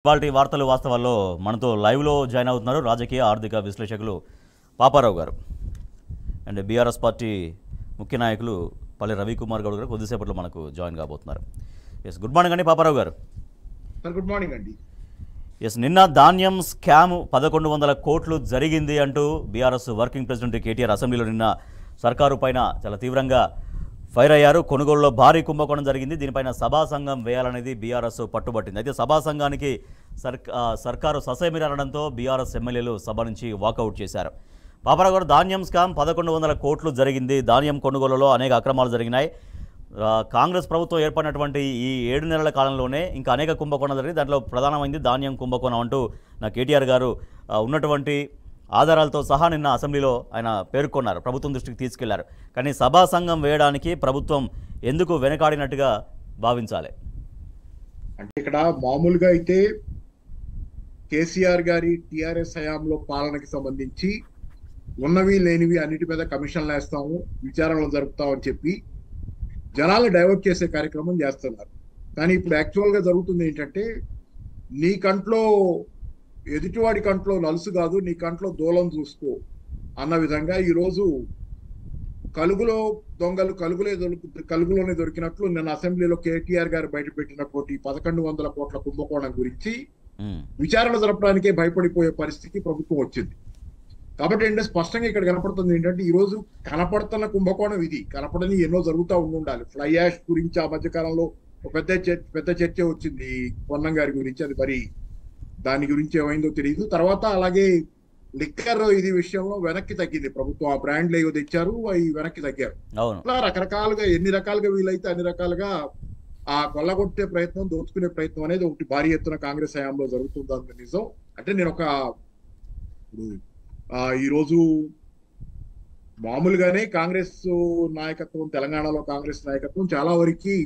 ఇవాల్టి వార్తలు వాస్తవాల్లో మనతో లైవ్లో జాయిన్ అవుతున్నారు రాజకీయ ఆర్థిక విశ్లేషకులు పాపారావు గారు అండ్ బీఆర్ఎస్ పార్టీ ముఖ్య నాయకులు పల్లె రవికుమార్ గౌడ్ గారు కొద్దిసేపట్లో మనకు జాయిన్ కాబోతున్నారు. ఎస్, గుడ్ మార్నింగ్ అండి పాపారావు గారు. గుడ్ మార్నింగ్ అండి. ఎస్, నిన్న ధాన్యం స్కామ్ 1100 కోట్లు జరిగింది అంటూ బీఆర్ఎస్ వర్కింగ్ ప్రెసిడెంట్ కేటీఆర్ అసెంబ్లీలో నిన్న సర్కారు పైన చాలా తీవ్రంగా ఫైర్ అయ్యారు. కొనుగోలులో భారీ కుంభకోణం జరిగింది, దీనిపైన సభా సంఘం వేయాలనేది బీఆర్ఎస్ పట్టుబట్టింది. అయితే సభా సంఘానికి సర్కారు ససేమిరనడంతో బీఆర్ఎస్ ఎమ్మెల్యేలు సభ నుంచి వాకౌట్ చేశారు. పాపారావు గారు, ధాన్యం స్కామ్ 1100 కోట్లు జరిగింది, ధాన్యం కొనుగోలులో అనేక అక్రమాలు జరిగినాయి. కాంగ్రెస్ ప్రభుత్వం ఏర్పడినటువంటి ఈ 7 నెలల కాలంలోనే ఇంకా అనేక కుంభకోణాలు జరిగింది, దాంట్లో ప్రధానమైంది ధాన్యం కుంభకోణం అంటూ కేటీఆర్ గారు ఉన్నటువంటి ఆధారాలతో సహా నిన్న అసెంబ్లీలో ఆయన పేర్కొన్నారు, ప్రభుత్వం దృష్టికి తీసుకెళ్లారు. కానీ సభా సంఘం వేయడానికి ప్రభుత్వం ఎందుకు వెనకాడినట్టుగా భావించాలి? అంటే ఇక్కడ మామూలుగా అయితే కేసీఆర్ గారి టిఆర్ఎస్ హయాంలో పాలనకి సంబంధించి ఉన్నవి లేనివి అన్నిటి మీద కమిషన్లు వేస్తాము, విచారణలు జరుపుతామని చెప్పి జనాల్ని డైవర్ట్ చేసే కార్యక్రమం చేస్తున్నారు. కానీ ఇప్పుడు యాక్చువల్గా జరుగుతుంది ఏంటంటే, నీ కంట్లో ఎదుటివాడి కంట్లో నలుసు కాదు, నీ కంట్లో దూలం చూసుకో అన్న విధంగా ఈరోజు కలుగులో దొంగలు కలుగులోనే దొరికినట్లు నిన్న అసెంబ్లీలో కేటీఆర్ గారు బయటపెట్టినటువంటి 1100 కోట్ల కుంభకోణం గురించి విచారణ జరపడానికే భయపడిపోయే పరిస్థితికి ప్రభుత్వం వచ్చింది. కాబట్టి ఏంటంటే స్పష్టంగా ఇక్కడ కనపడుతుంది ఏంటంటే, ఈ రోజు కనపడుతున్న కుంభకోణం ఇది, కనపడని ఎన్నో జరుగుతూ ఉండాలి. ఫ్లై యాష్ గురించి ఆ మధ్య కాలంలో ఒక పెద్ద చర్చ వచ్చింది పొన్నం గారి గురించి, అది మరి దాని గురించి ఏమైందో తెలియదు. తర్వాత అలాగే లిక్కర్ ఇది విషయంలో వెనక్కి తగ్గింది ప్రభుత్వం, ఆ బ్రాండ్లు ఏవో తెచ్చారు అవి వెనక్కి తగ్గారు. అట్లా రకరకాలుగా ఎన్ని రకాలుగా వీలైతే అన్ని రకాలుగా ఆ కొల్లగొట్టే ప్రయత్నం, దోచుకునే ప్రయత్నం అనేది ఒకటి భారీ ఎత్తున కాంగ్రెస్ హయాంలో జరుగుతుందని నిజం. అంటే నేను ఈరోజు మామూలుగానే కాంగ్రెస్ నాయకత్వం, తెలంగాణలో కాంగ్రెస్ నాయకత్వం చాలా వరకు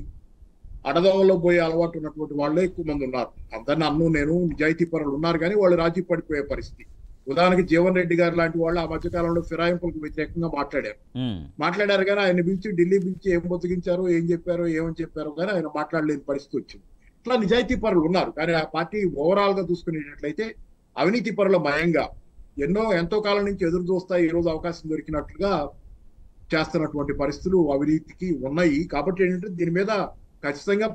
అడదవల్లో పోయే అలవాటు ఉన్నటువంటి వాళ్ళే ఎక్కువ మంది ఉన్నారు. అందరిని నేను నిజాయితీ పరులు ఉన్నారు, కానీ వాళ్ళు రాజీ పడిపోయే పరిస్థితి. ఉదాహరణకి జీవన్ రెడ్డి గారు లాంటి వాళ్ళు ఆ మధ్యకాలంలో ఫిరాయింపులకు వ్యతిరేకంగా మాట్లాడారు కానీ ఆయన పిలిచి ఢిల్లీ పిలిచి ఏం బొత్తిగించారో, ఏం చెప్పారో, ఏమని చెప్పారో కానీ ఆయన మాట్లాడలేని పరిస్థితి వచ్చింది. ఇట్లా నిజాయితీ పరులు ఉన్నారు, కానీ ఆ పార్టీ ఓవరాల్ గా చూసుకునేటట్లయితే అవినీతి పరుల మయంగా ఎంతో కాలం నుంచి ఎదురు చూస్తాయి, ఈ రోజు అవకాశం దొరికినట్లుగా చేస్తున్నటువంటి పరిస్థితులు అవినీతికి ఉన్నాయి. కాబట్టి ఏంటంటే దీని మీద ఖచ్చితంగా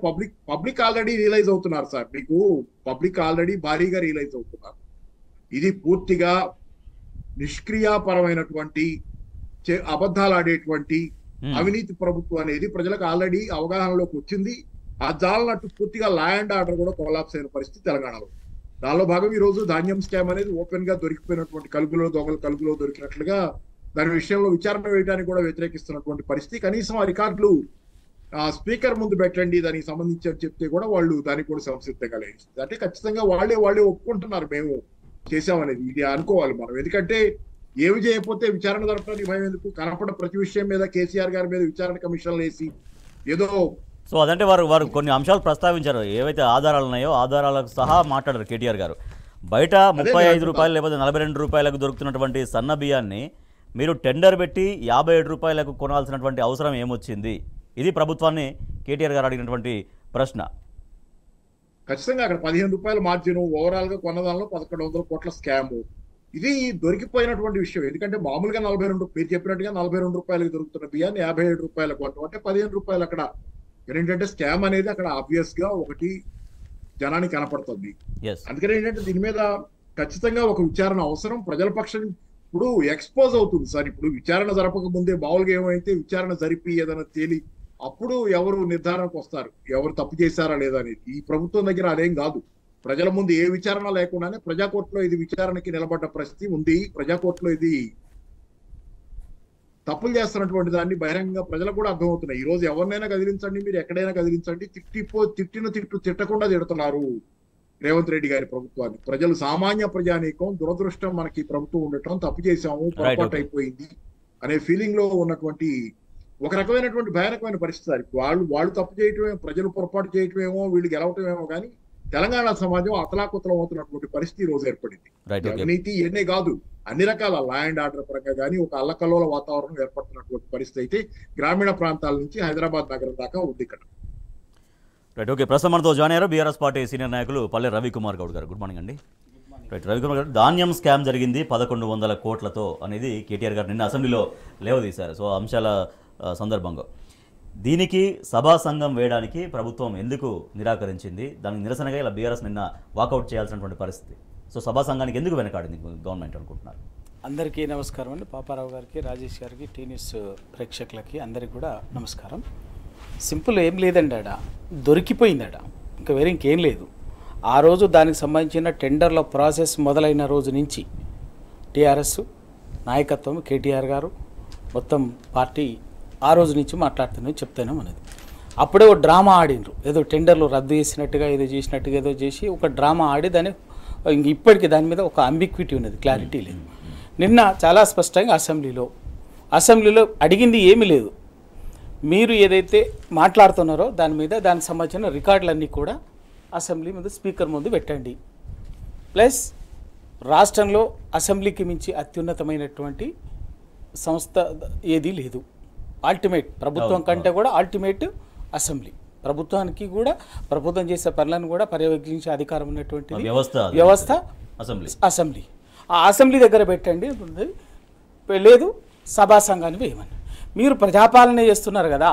పబ్లిక్ ఆల్రెడీ రియలైజ్ అవుతున్నారు సార్, మీకు పబ్లిక్ ఆల్రెడీ భారీగా రియలైజ్ అవుతున్నారు. ఇది పూర్తిగా నిష్క్రియాపరమైనటువంటి అబద్ధాలు ఆడేటువంటి అవినీతి ప్రభుత్వం అనేది ప్రజలకు ఆల్రెడీ అవగాహనలోకి వచ్చింది. ఆ జాలనట్టు పూర్తిగా లా అండ్ ఆర్డర్ కూడా కొలాప్స్ అయిన పరిస్థితి తెలంగాణలో. దానిలో భాగం ఈ రోజు ధాన్యం స్కామ్ అనేది ఓపెన్ గా దొరికిపోయినటువంటి కలుగులో దొరికినట్లుగా దాని విషయంలో విచారణ వేయడానికి కూడా వ్యతిరేకిస్తున్నటువంటి పరిస్థితి. కనీసం ఆ రికార్డులు స్పీకర్ ముందు పెట్టండి దానికి సంబంధించి అని చెప్తే కూడా వాళ్ళు దానికి కూడా సంసిద్ధంగా లేదు. అంటే ఖచ్చితంగా వాళ్ళే ఒప్పుకుంటున్నారు మేము చేసామనేది. ఇది అనుకోవాలి మనం, ఎందుకంటే ఏమి చేయకపోతే విచారణ జరపడానికి భయం ఎందుకు? కనపడ ప్రతి విషయం మీద కేసీఆర్ గారి మీద విచారణ కమిషన్లు వేసి ఏదో సో అదంటే వారు కొన్ని అంశాలు ప్రస్తావించారు, ఏవైతే ఆధారాలు ఉన్నాయో ఆధారాలకు సహా మాట్లాడారు కేటీఆర్ గారు. బయట 35 రూపాయలు లేకపోతే 42 రూపాయలకు దొరుకుతున్నటువంటి సన్న బియ్యాన్ని మీరు టెండర్ పెట్టి 57 రూపాయలకు కొనాల్సినటువంటి అవసరం ఏమొచ్చింది? ఇది ప్రభుత్వాన్ని కేటీఆర్ గారు అడిగినటువంటి ప్రశ్న. ఖచ్చితంగా అక్కడ 15 రూపాయల మార్జిన్, ఓవరాల్ గా కొన్నదానిలో 1100 కోట్ల స్కామ్, ఇది దొరికిపోయినటువంటి విషయం. ఎందుకంటే మామూలుగా 42 మీరు చెప్పినట్టుగా 42 రూపాయలకు దొరుకుతున్న బియ్యాన్ని 57 రూపాయలకు కొనడం అంటే 15 రూపాయలు అక్కడ ఏంటంటే స్కామ్ అనేది అక్కడ ఆబ్వియస్ గా ఒకటి జనానికి కనపడుతుంది. అందుకని ఏంటంటే దీని మీద ఖచ్చితంగా ఒక విచారణ అవసరం. ప్రజల పక్షం ఇప్పుడు ఎక్స్పోజ్ అవుతుంది సార్. ఇప్పుడు విచారణ జరపక ముందే మామూలుగా ఏమైతే విచారణ జరిపి ఏదైనా తేలి అప్పుడు ఎవరు నిర్ధారణకు వస్తారు, ఎవరు తప్పు చేశారా లేదా అనేది. ఈ ప్రభుత్వం దగ్గర అదేం కాదు. ప్రజల ముందు ఏ విచారణ లేకుండానే ప్రజాకోర్టులో ఇది విచారణకి నిలబడ్డ పరిస్థితి ఉంది. ప్రజాకోర్టులో ఇది తప్పులు చేస్తున్నటువంటి దాన్ని బహిరంగంగా ప్రజలకు కూడా అర్థమవుతున్నాయి. ఈ రోజు ఎవరినైనా కదిలించండి, మీరు ఎక్కడైనా కదిలించండి, తిట్టకుండా తిడుతున్నారు రేవంత్ రెడ్డి గారి ప్రభుత్వాన్ని. ప్రజలు, సామాన్య ప్రజానీకం దురదృష్టం మనకి ప్రభుత్వం ఉండటం, తప్పు చేశాము, పొరపాటు అయిపోయింది అనే ఫీలింగ్ లో ఉన్నటువంటి ఒక రకమైనటువంటి భయానకమైన పరిస్థితి. వాళ్ళు తప్పు చేయటమే, ప్రజలు పొరపాటు చేయటమేమో, వీళ్ళు గెలవటమేమో, కానీ తెలంగాణ సమాజం అతలాకుతలం అవుతున్నటువంటి పరిస్థితి ఈ రోజు ఏర్పడింది. అవినీతి ఇవన్నీ కాదు, అన్ని రకాల లా అండ్ ఆర్డర్ పరంగా కానీ ఒక అల్లకల్లోల వాతావరణం ఏర్పడుతున్నటువంటి పరిస్థితి అయితే గ్రామీణ ప్రాంతాల నుంచి హైదరాబాద్ నగరం దాకా ఉంది ఇక్కడ. Right, okay. ప్రస్తుతం మనతో జాయిన్ అయ్యారు బీఆర్ఎస్ పార్టీ సీనియర్ నాయకులు పల్లె రవికుమార్ గౌడ్ గారు. గుడ్ మార్నింగ్ అండి. రైట్, రవికుమార్ గారు, ధాన్యం స్కామ్ జరిగింది 1100 కోట్లతో అనేది కేటీఆర్ గారు నిన్న అసెంబ్లీలో లేవదీశారు. సో అంశాల సందర్భంగా దీనికి సభా సంఘం వేయడానికి ప్రభుత్వం ఎందుకు నిరాకరించింది? దానికి నిరసనగా ఇలా బీఆర్ఎస్ నిన్న వాకౌట్ చేయాల్సినటువంటి పరిస్థితి. సో సభా సంఘానికి ఎందుకు వెనకాడింది గవర్నమెంట్ అనుకుంటున్నారు? అందరికీ నమస్కారం అండి. పాపారావు గారికి, రాజేష్ గారికి, టీ న్యూస్ ప్రేక్షకులకి అందరికీ కూడా నమస్కారం. సింపుల్ ఏం లేదండి, ఆడ దొరికిపోయిందట, ఇంకా వేరే ఇంకేం లేదు. ఆ రోజు దానికి సంబంధించిన టెండర్ల ప్రాసెస్ మొదలైన రోజు నుంచి టీఆర్ఎస్ నాయకత్వం, కేటీఆర్ గారు, మొత్తం పార్టీ ఆ రోజు నుంచి మాట్లాడుతున్నాం, చెప్తాను అనేది. అప్పుడే ఒక డ్రామా ఆడినరు, ఏదో టెండర్లు రద్దు చేసినట్టుగా, ఏదో చేసినట్టుగా, ఏదో చేసి ఒక డ్రామా ఆడి దాన్ని ఇంక ఇప్పటికీ దాని మీద ఒక అంబిక్విటీ ఉన్నది, క్లారిటీ లేదు. నిన్న చాలా స్పష్టంగా అసెంబ్లీలో అడిగింది ఏమీ లేదు. మీరు ఏదైతే మాట్లాడుతున్నారో దాని మీద, దానికి సంబంధించిన రికార్డులన్నీ కూడా అసెంబ్లీ ముందు, స్పీకర్ ముందు పెట్టండి. ప్లస్ రాష్ట్రంలో అసెంబ్లీకి మించి అత్యున్నతమైనటువంటి సంస్థ ఏదీ లేదు. అల్టిమేట్ ప్రభుత్వం కంటే కూడా అల్టిమేట్ అసెంబ్లీ. ప్రభుత్వానికి కూడా, ప్రభుత్వం చేసే పనులను కూడా పర్యవేక్షించే అధికారం ఉన్నటువంటి వ్యవస్థ అసెంబ్లీ. ఆ అసెంబ్లీ దగ్గర పెట్టండి. లేదు సభా సంఘాన్ని వేయమని. మీరు ప్రజాపాలన చేస్తున్నారు కదా,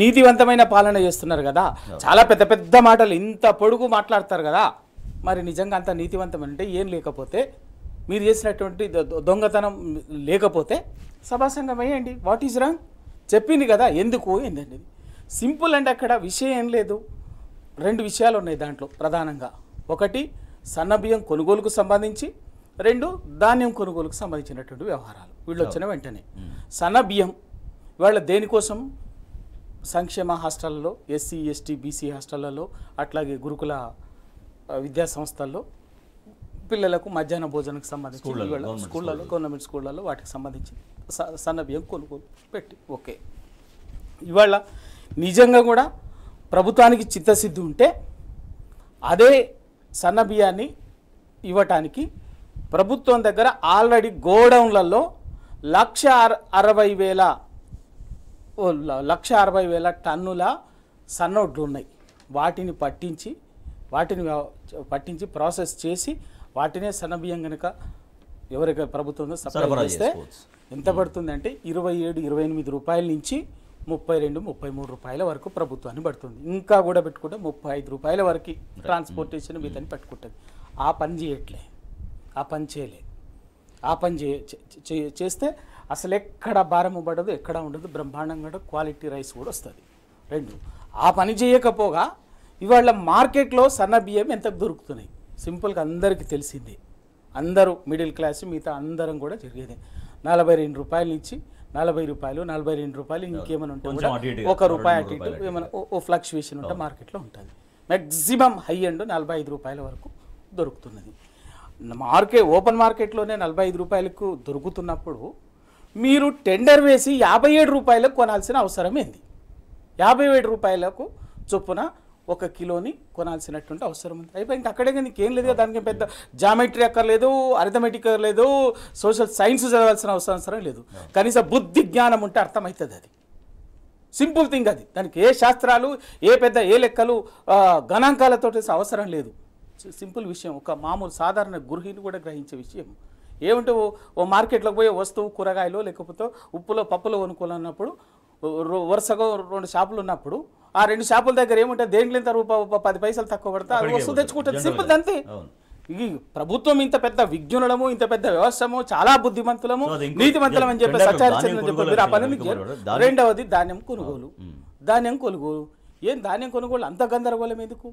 నీతివంతమైన పాలన చేస్తున్నారు కదా, చాలా పెద్ద పెద్ద మాటలు ఇంత పొడుగు మాట్లాడతారు కదా, మరి నిజంగా అంత నీతివంతం అంటే ఏం లేకపోతే, మీరు చేసినటువంటి దొంగతనం లేకపోతే సభా సంఘం వేయండి. What is wrong? చెప్పింది కదా ఎందుకు ఏంటండి. సింపుల్ అండి. అక్కడ విషయం ఏం లేదు. రెండు విషయాలు ఉన్నాయి దాంట్లో ప్రధానంగా. ఒకటి సన్నబియ్యం కొనుగోలుకు సంబంధించి, రెండు ధాన్యం కొనుగోలుకు సంబంధించినటువంటి వ్యవహారాలు. వీళ్ళు వచ్చిన వెంటనే సన్నబియ్యం వాళ్ళ దేనికోసం, సంక్షేమ హాస్టళ్లలో, ఎస్సీ ఎస్టీ బీసీ హాస్టళ్లలో, అట్లాగే గురుకుల విద్యా సంస్థల్లో పిల్లలకు మధ్యాహ్న భోజనానికి సంబంధించి స్కూళ్ళలో, గవర్నమెంట్ స్కూళ్ళలో వాటికి సంబంధించి సన్నబియ్యం కొనుగోలు పెట్టి, ఓకే. ఇవాళ నిజంగా కూడా ప్రభుత్వానికి చిత్తశుద్ధి ఉంటే అదే సన్నబియ్యాన్ని ఇవ్వటానికి ప్రభుత్వం దగ్గర ఆల్రెడీ గోడౌన్లలో 1,60,000 టన్నుల సన్నోడ్లు ఉన్నాయి. వాటిని పట్టించి ప్రాసెస్ చేసి వాటినే సన్నబియ్యం కనుక ఎవరికి ప్రభుత్వం సప్లై చేస్తే ఎంత పడుతుందంటే 27-28 రూపాయల నుంచి 32-33 రూపాయల వరకు ప్రభుత్వాన్ని పడుతుంది. ఇంకా కూడా పెట్టుకుంటే 35 రూపాయల వరకు ట్రాన్స్పోర్టేషన్ మీదని పెట్టుకుంటుంది. ఆ పని చేయట్లే, ఆ పని చేయలే. ఆ పని చేస్తే అసలు ఎక్కడ భారం పడదు, ఎక్కడ ఉండదు, బ్రహ్మాండంగా క్వాలిటీ రైస్ కూడా వస్తుంది. రెండు, ఆ పని చేయకపోగా ఇవాళ మార్కెట్లో సన్న బియ్యం ఎంతకు దొరుకుతున్నాయి సింపుల్గా అందరికీ తెలిసిందే. అందరూ మిడిల్ క్లాస్, మిగతా అందరం కూడా జరిగేదే. 42 రూపాయల నుంచి 40 రూపాయలు, 42 రూపాయలు, ఇంకేమైనా ఉంటే కూడా ₹1 అటు ఇటు ఏమైనా ఓ ఫ్లక్చువేషన్ ఉంటే మార్కెట్లో ఉంటుంది. మ్యాక్సిమం హై ఎండ్ 45 రూపాయల వరకు దొరుకుతున్నది. ఓపెన్ మార్కెట్లోనే 45 రూపాయలకు దొరుకుతున్నప్పుడు మీరు టెండర్ వేసి 57 రూపాయలకు కొనాల్సిన అవసరం ఏంది? 57 రూపాయలకు చొప్పున 1 కిలోని కొనాల్సినటువంటి అవసరం ఉంది. అయిపోయి ఇంకా అక్కడే నీకేం లేదు. దానికి పెద్ద జామెట్రీ అక్కర్లేదు, అరిథమెటిక్ లేదు, సోషల్ సైన్స్ చదవాల్సిన అవసరం లేదు. కనీసం బుద్ధి జ్ఞానం ఉంటే అర్థమవుతుంది. అది సింపుల్ థింగ్. అది దానికి ఏ శాస్త్రాలు, ఏ లెక్కలు, గణాంకాలతో అవసరం లేదు. సింపుల్ విషయం. ఒక మామూలు సాధారణ గృహిణి కూడా గ్రహించే విషయం. ఏమంటే ఓ మార్కెట్లోకి పోయే వస్తువు, కూరగాయలు, లేకపోతే ఉప్పులో పప్పులో కొనుక్కోవాలన్నప్పుడు వరుసగా 2 షాపులు ఉన్నప్పుడు ఆ 2 షాపుల దగ్గర ఏముంటుంది, దేంట్లో ఇంత ₹10 పైసలు తక్కువ పడితే అది వస్తువు తెచ్చుకుంటుంది. సింపుల్ అంతే. ఈ ప్రభుత్వం ఇంత పెద్ద విజ్ఞులము, ఇంత పెద్ద వ్యవస్థము, చాలా బుద్ధిమంతులము, నీతిమంతులం అని చెప్పి సత్యాచరణ చెప్పారు. ఆ పని మీకు. రెండవది ధాన్యం కొనుగోలు. ఏం ధాన్యం కొనుగోలు అంత గందరగోళం ఎందుకు?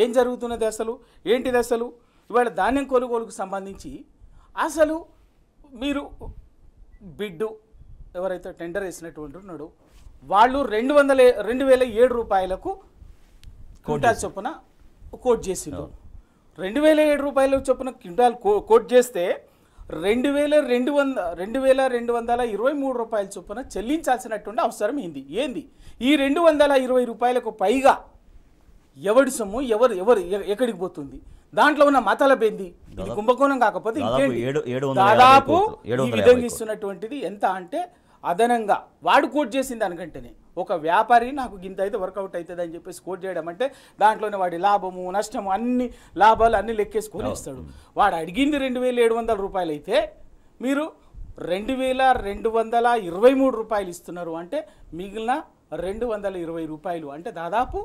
ఏం జరుగుతున్నది అసలు? ఏంటిది అసలు? ఇవాళ ధాన్యం కొనుగోలుకు సంబంధించి అసలు మీరు బిడ్డు ఎవరైతే టెండర్ వేసినటువంటి ఉన్నాడో వాళ్ళు 2,007 రూపాయలకు క్వింటాల్ చొప్పున కోట్ చేసిండ్రు. 2,007 రూపాయల చొప్పున క్వింటాల్ కోట్ చేస్తే 2,223 రూపాయల చొప్పున చెల్లించాల్సినటువంటి అవసరం ఏంది? ఈ 220 రూపాయలకు పైగా ఎవడి సొమ్ము ఎక్కడికి పోతుంది? దాంట్లో ఉన్న మతలబేంది? ఇది కుంభకోణం కాకపోతే ఇంకేంటి? దాదాపు ఈ విధంగా ఇస్తున్నటువంటిది ఎంత అంటే అదనంగా వాడు కోట్ చేసిన దానికంటేనే ఒక వ్యాపారి నాకు ఇంత అయితే వర్కౌట్ అవుతుంది అని చెప్పేసి కోట్ చేయడం అంటే దాంట్లోనే వాడి లాభము నష్టము అన్ని లాభాలు అన్ని లెక్కేసుకొని ఇస్తాడు. వాడు అడిగింది 2700 రూపాయలు అయితే మీరు 2223 రూపాయలు ఇస్తున్నారు అంటే మిగిలిన 220 రూపాయలు అంటే దాదాపు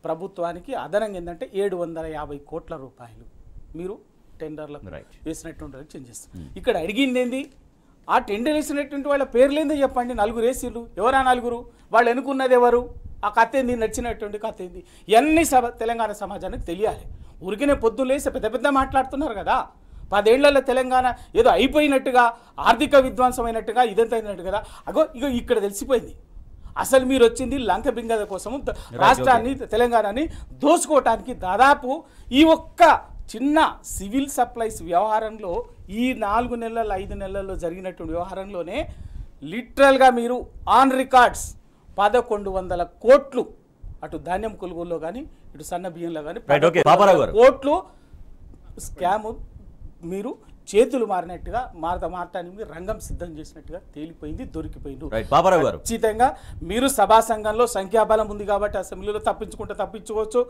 ప్రభుత్వానికి అదనంగా ఏంటంటే 750 కోట్ల రూపాయలు మీరు టెండర్లకు వేసినటువంటి చేస్తారు. ఇక్కడ అడిగింది ఏంది, ఆ టెండర్ వేసినటువంటి వాళ్ళ పేర్లేందో చెప్పండి. 4 వేసిర్రు, ఎవరా 4? వాళ్ళు ఎన్నుకున్నది ఎవరు? ఆ కథ ఏంది, నచ్చినటువంటి కథ ఏంది, ఇవన్నీ తెలంగాణ సమాజానికి తెలియాలి. ఊరికనే పొద్దులేసి పెద్ద పెద్ద మాట్లాడుతున్నారు కదా. 10 ఏళ్లలో తెలంగాణ ఏదో అయిపోయినట్టుగా, ఆర్థిక విధ్వంసమైనట్టుగా, ఇదంతా అయినట్టు కదా. ఇగో ఇక్కడ తెలిసిపోయింది అసలు మీరు వచ్చింది లంక బింగద కోసం రాష్ట్రాన్ని తెలంగాణని దోచుకోవటానికి. దాదాపు ఈ ఒక్క చిన్న సివిల్ సప్లైస్ వ్యవహారంలో ఈ 4 నెలల 5 నెలల్లో జరిగినటువంటి వ్యవహారంలోనే లిటరల్గా మీరు ఆన్ రికార్డ్స్ 1100 కోట్లు అటు ధాన్యం కొనుగోలులో కానీ ఇటు సన్న బియ్యంలో కానీ కోట్లు స్కామ్ మీరు చేతులు మారినట్టుగా మారటానికి రంగం సిద్ధం చేసినట్టుగా తేలిపోయింది, దొరికిపోయింది. ఖచ్చితంగా మీరు సభా సంఘంలో సంఖ్యాబలం ఉంది కాబట్టి అసెంబ్లీలో తప్పించుకోవచ్చు,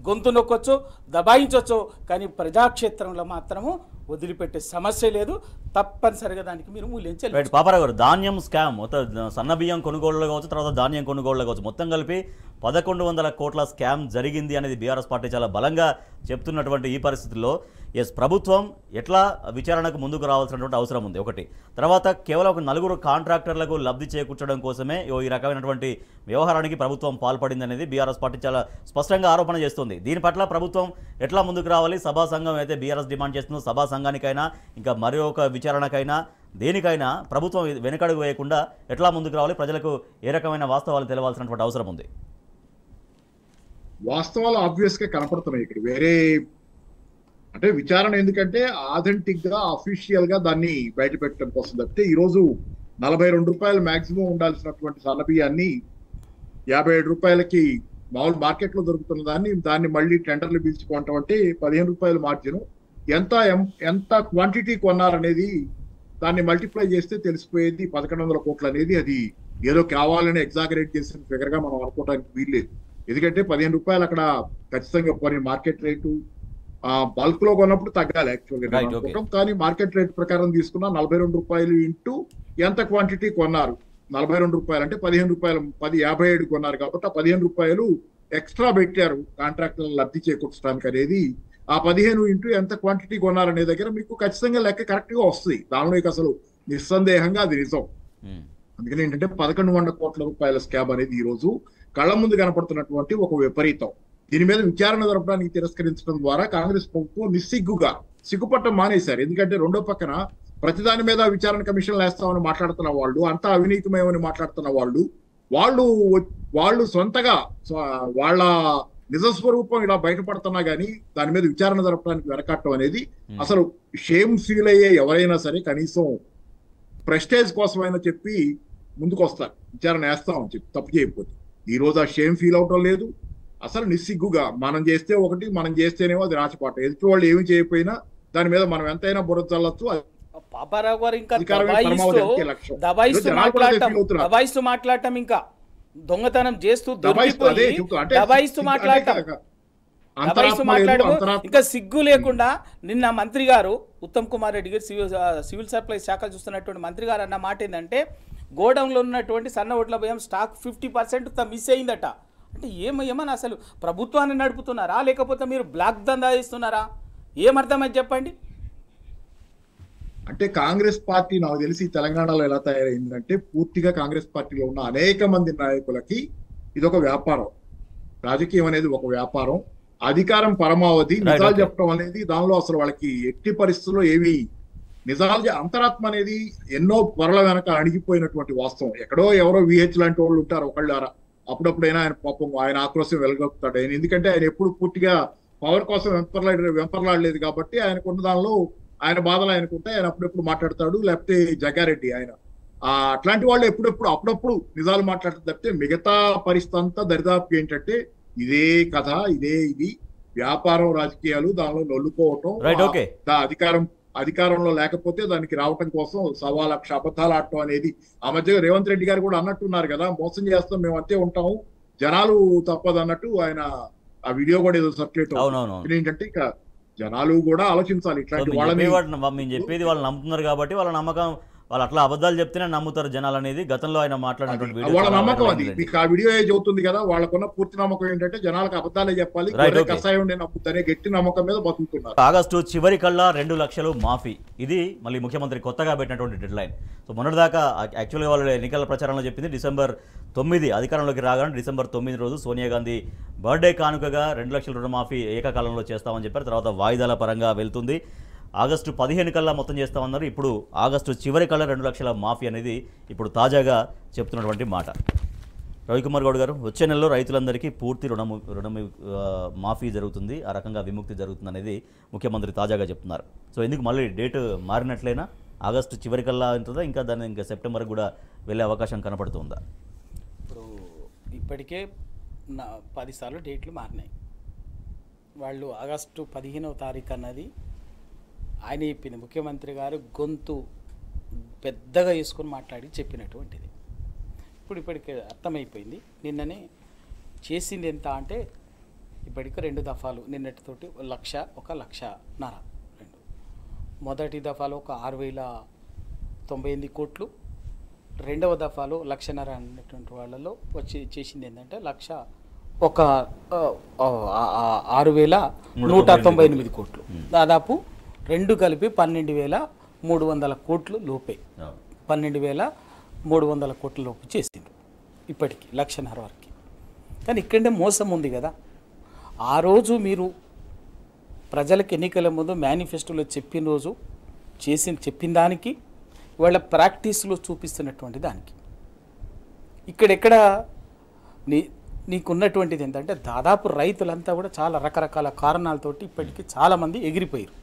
గొంతు నొక్కొచ్చు, దబాయించవచ్చు, కానీ ప్రజాక్షేత్రంలో మాత్రము వదిలిపెట్టే సమస్య లేదు. తప్పనిసరిగా దానికి మీరు మూల్యం చెల్లించాలి. పాపారావు గారు, ధాన్యం స్కామ్ సన్న బియ్యం కొనుగోళ్లు కావచ్చు, తర్వాత ధాన్యం కొనుగోళ్లు కావచ్చు, మొత్తం కలిపి 1100 కోట్ల స్కామ్ జరిగింది అనేది బీఆర్ఎస్ పార్టీ చాలా బలంగా చెప్తున్నటువంటి ఈ పరిస్థితుల్లో ప్రభుత్వం ఎట్లా విచారణకు ముందుకు రావాల్సినటువంటి అవసరం ఉంది ఒకటి. తర్వాత కేవలం ఒక 4 కాంట్రాక్టర్లకు లబ్ధి చేకూర్చడం కోసమే ఈ రకమైనటువంటి వ్యవహారానికి ప్రభుత్వం పాల్పడింది అనేది బీఆర్ఎస్ పార్టీ చాలా స్పష్టంగా ఆరోపణ చేస్తుంది. దీని పట్ల ప్రభుత్వం ఎట్లా ముందుకు రావాలి? సభా సంఘం అయితే బీఆర్ఎస్ డిమాండ్ చేస్తుందో, సభా సంఘానికైనా ఇంకా మరి ఒక విచారణకైనా దేనికైనా ప్రభుత్వం వెనుకడుగు వేయకుండా ఎట్లా ముందుకు రావాలి? ప్రజలకు ఏ రకమైన వాస్తవాలు తెలవాల్సినటువంటి అవసరం ఉంది? వాస్తవాలు ఆబ్వియస్ గా కనపడుతున్నాయి ఇక్కడ. వేరే అంటే విచారణ ఎందుకంటే ఆథెంటిక్ గా అఫీషియల్ గా దాన్ని బయట పెట్టడం కోసం తప్పితే ఈరోజు 42 రూపాయలు మాక్సిమం ఉండాల్సినటువంటి సన్న బియ్యాన్ని 57 రూపాయలకి మామూలు మార్కెట్ లో దొరుకుతున్న దాన్ని మళ్ళీ టెండర్లు పిలుచుకోవటం అంటే 15 రూపాయల మార్జిన్. ఎంత క్వాంటిటీ కొన్నారనేది దాన్ని మల్టిప్లై చేస్తే తెలిసిపోయేది 1100 కోట్లు అనేది. అది ఏదో కావాలని ఎగ్జాగరేట్ చేసిన ఫిగర్ గా మనం అనుకోవడానికి వీల్లేదు. ఎందుకంటే 15 రూపాయలు అక్కడ ఖచ్చితంగా పోనీ మార్కెట్ రేటు బల్క్ లో కొన్నప్పుడు తగ్గాలి యాక్చువల్గా, కానీ మార్కెట్ రేట్ ప్రకారం తీసుకున్న 42 రూపాయలు ఇంటూ ఎంత క్వాంటిటీ కొన్నారు, 42 రూపాయలు అంటే 15 రూపాయలు 57 కొన్నారు కాబట్టి ఆ 15 రూపాయలు ఎక్స్ట్రా పెట్టారు కాంట్రాక్టర్లు లబ్ధి చేకూర్చడానికి అనేది. ఆ 15 ఇంటూ ఎంత క్వాంటిటీ కొన్నారనే దగ్గర మీకు ఖచ్చితంగా లెక్క కరెక్ట్ గా వస్తుంది. దానిలో అసలు నిస్సందేహంగా అది నిజం. అందుకని ఏంటంటే 1100 కోట్ల రూపాయల స్కామ్ అనేది ఈ రోజు కళ్ళ ముందు కనపడుతున్నటువంటి ఒక విపరీతం. దీని మీద విచారణ జరపడానికి తిరస్కరించడం ద్వారా కాంగ్రెస్ ప్రభుత్వం సిగ్గుపట్టం మానేశారు. ఎందుకంటే రెండో పక్కన ప్రతిదాని మీద విచారణ కమిషన్లు వేస్తామని మాట్లాడుతున్న వాళ్ళు, అంతా అవినీతిమయమని మాట్లాడుతున్న వాళ్ళు సొంతగా వాళ్ళ నిజస్వరూపం ఇలా బయటపడుతున్నా గానీ దాని మీద విచారణ జరపడానికి వెనకట్టడం అనేది అసలు షేమ్ ఫీల్ అయ్యే ఎవరైనా సరే కనీసం ప్రెస్టేజ్ కోసమైనా చెప్పి ముందుకు వస్తారు, విచారణ వేస్తామని చెప్పి తప్పు చేయకపోతే. ఈ రోజు ఆ షేమ్ ఫీల్ అవటం లేదు. అసలు నిస్సిగ్గుగా మనం చేస్తే ఒకటి, మనం చేస్తేనేమో అది రాచిపాట. ఎదుటి వాళ్ళు ఏమి చేయకపోయినా దాని మీద మనం ఎంతైనా బుర్ర చల్లొచ్చు. పాపారావు గారు ఇంకా దబాయిస్తూ మాట్లాడటం, ఇంకా దొంగతనం చేస్తూ దబాయిస్తూ మాట్లాడము, ఇంకా సిగ్గు లేకుండా నిన్న మంత్రి గారు ఉత్తమ్ కుమార్ రెడ్డి గారు సివిల్ సప్లై శాఖ చూస్తున్నటువంటి మంత్రి గారు అన్న మాట ఏంటంటే గోడౌన్లో ఉన్నటువంటి సన్న ఓట్ల బియ్యం స్టాక్ 50% మిస్ అయిందట. అంటే ఏమని అసలు ప్రభుత్వాన్ని నడుపుతున్నారా లేకపోతే మీరు బ్లాక్ దందా చేస్తున్నారా? ఏమర్థమని చెప్పండి. అంటే కాంగ్రెస్ పార్టీ నాకు తెలిసి తెలంగాణలో ఎలా తయారైందంటే పూర్తిగా కాంగ్రెస్ పార్టీలో ఉన్న అనేక మంది నాయకులకి ఇదొక వ్యాపారం. రాజకీయం అనేది ఒక వ్యాపారం. అధికారం పరమావధి. నిజాలు చెప్పడం అనేది దానిలో అసలు వాళ్ళకి ఎట్టి పరిస్థితుల్లో ఏవి నిజాలు అంతరాత్మ అనేది ఎన్నో పొరల వెనక అణిగిపోయినటువంటి వాస్తవం. ఎక్కడో ఎవరో విహెచ్ లాంటి వాళ్ళు ఉంటారు ఒకళ్ళారా, అప్పుడప్పుడైనా ఆయన పాపం ఆయన ఆక్రోశం వెలగొక్కుతాడు ఆయన. ఎందుకంటే ఆయన ఎప్పుడు పూర్తిగా పవర్ కోసం వెంపర్లాడలేదు కాబట్టి ఆయనకున్న దానిలో ఆయన బాధలు ఆయనకుంటే ఆయన అప్పుడెప్పుడు మాట్లాడతాడు. లేకపోతే జగ్గారెడ్డి ఆయన అట్లాంటి వాళ్ళు అప్పుడప్పుడు నిజాలు మాట్లాడతారు తప్పితే మిగతా పరిస్థితి అంతా దరిదాపు ఏంటంటే ఇదే కథ, ఇది వ్యాపారం, రాజకీయాలు, దానిలో నొల్లుకోవటం, అధికారం అధికారంలో లేకపోతే దానికి రావటం కోసం 1.25 లక్ష అబద్ధాలు ఆడటం అనేది ఆ మధ్య రేవంత్ రెడ్డి గారు కూడా అన్నట్టున్నారు కదా, మోసం చేస్తాం మేము అంతే ఉంటాము జనాలు తప్పదు అన్నట్టు ఆయన ఆ వీడియో కూడా ఏదో సర్క్యులేట్ అవుతుంది. ఏంటంటే ఇక జనాలు కూడా ఆలోచించాలి ఇట్లాంటి వాళ్ళని. మేము చెప్పేది వాళ్ళు నమ్ముతున్నారు కాబట్టి వాళ్ళ నమ్మకం, వాళ్ళు అట్లా అబద్ధాలు చెప్తేనే నమ్ముతారు జనాలు అనేది గతంలో ఆయన మాట్లాడినటువంటి వాళ్ళ నమ్మకం అది. మీకు ఆ వీడియో చెబుతుంది కదా, వాళ్ళకున్న పూర్తి నమ్మకం ఏంటంటే జనాలకు అబద్ధాలే చెప్పాలి, కషాయం నమ్ముతానే గట్టి నమ్మకం మీద బతుకుతున్నారు. ఆగస్టు చివరి కల్లా 2 లక్షలు మాఫీ, ఇది మళ్ళీ ముఖ్యమంత్రి కొత్తగా పెట్టినటువంటి డెడ్ లైన్. సో మొన్నటిదాకా యాక్చువల్గా వాళ్ళు ఎన్నికల ప్రచారంలో చెప్పింది డిసెంబర్ 9 అధికారంలోకి రాగానే డిసెంబర్ 9 రోజు సోనియా గాంధీ బర్త్డే కానుకగా 2 లక్షల రుణమాఫీ ఏకకాలంలో చేస్తామని చెప్పారు. తర్వాత వాయిదాల పరంగా వెళ్తుంది. ఆగస్టు 15 కల్లా మొత్తం చేస్తామన్నారు. ఇప్పుడు ఆగస్టు చివరి కల్లా 2 లక్షల మాఫీ అనేది ఇప్పుడు తాజాగా చెప్తున్నటువంటి మాట. రవికుమార్ గౌడ్ గారు, వచ్చే నెలలో రైతులందరికీ పూర్తి రుణ మాఫీ జరుగుతుంది, ఆ రకంగా విముక్తి జరుగుతుంది అనేది ముఖ్యమంత్రి తాజాగా చెప్తున్నారు. సో ఎందుకు మళ్ళీ డేట్ మారినట్లయినా ఆగస్టు చివరి కల్లా ఉంటుందా, ఇంకా దాన్ని ఇంకా సెప్టెంబర్ కూడా వెళ్ళే అవకాశం కనపడుతుందా? ఇప్పుడు ఇప్పటికే 10 సార్లు డేట్లు మారినాయి. వాళ్ళు ఆగస్టు 15వ తారీఖు అన్నది ఆయన చెప్పింది, ముఖ్యమంత్రి గారు గొంతు పెద్దగా వేసుకొని మాట్లాడి చెప్పినటువంటిది. ఇప్పటికే అర్థమైపోయింది. నిన్ననే చేసింది ఎంత అంటే ఇప్పటికి 2 దఫాలు, నిన్నటితోటి 1,00,000, 1,50,000. మొదటి దఫాలో ఒక 6,098 కోట్లు, రెండవ దఫాలో 1,50,000 అన్నటువంటి వాళ్ళలో చేసింది ఏంటంటే 6,198 కోట్లు, దాదాపు రెండు కలిపి 12,300 కోట్లు లోపే, 12,300 కోట్ల లోపు చేసిండ్రు ఇప్పటికి 1,50,000 వరకు. కానీ ఇక్కడే మోసం ఉంది కదా. ఆ రోజు మీరు ప్రజలకు ఎన్నికల ముందు మేనిఫెస్టోలో చెప్పిన రోజు చెప్పిన దానికి వాళ్ళ ప్రాక్టీస్లో చూపిస్తున్నటువంటి దానికి ఇక్కడెక్కడ నీకున్నటువంటిది ఏంటంటే దాదాపు రైతులంతా కూడా చాలా రకరకాల కారణాలతోటి ఇప్పటికీ చాలామంది ఎగిరిపోయారు.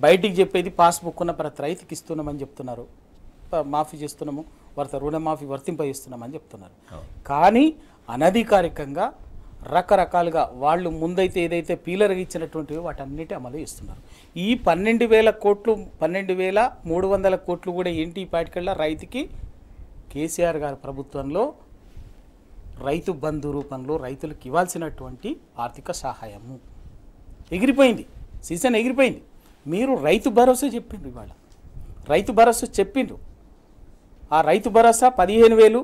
బయటికి చెప్పేది పాస్బుక్ ఉన్న ప్రతి రైతుకి ఇస్తున్నామని చెప్తున్నారు, మాఫీ చేస్తున్నాము, రుణమాఫీ వర్తింపజేస్తున్నామని చెప్తున్నారు. కానీ అనధికారికంగా రకరకాలుగా వాళ్ళు ముందైతే ఏదైతే పీలర్గా ఇచ్చినటువంటివి వాటన్నిటి అమలు చేస్తున్నారు. ఈ 12,000 కోట్లు, 12,300 కోట్లు కూడా ఏంటి పాటికల్లా రైతుకి కేసీఆర్ గారి ప్రభుత్వంలో రైతు బంధు రూపంలో రైతులకు ఇవ్వాల్సినటువంటి ఆర్థిక సహాయము ఎగిరిపోయింది, సీజన్ ఎగిరిపోయింది. మీరు రైతు భరోసా చెప్పిండ్రు, ఇవాళ రైతు భరోసా చెప్పిండ్రు. ఆ రైతు భరోసా 15,000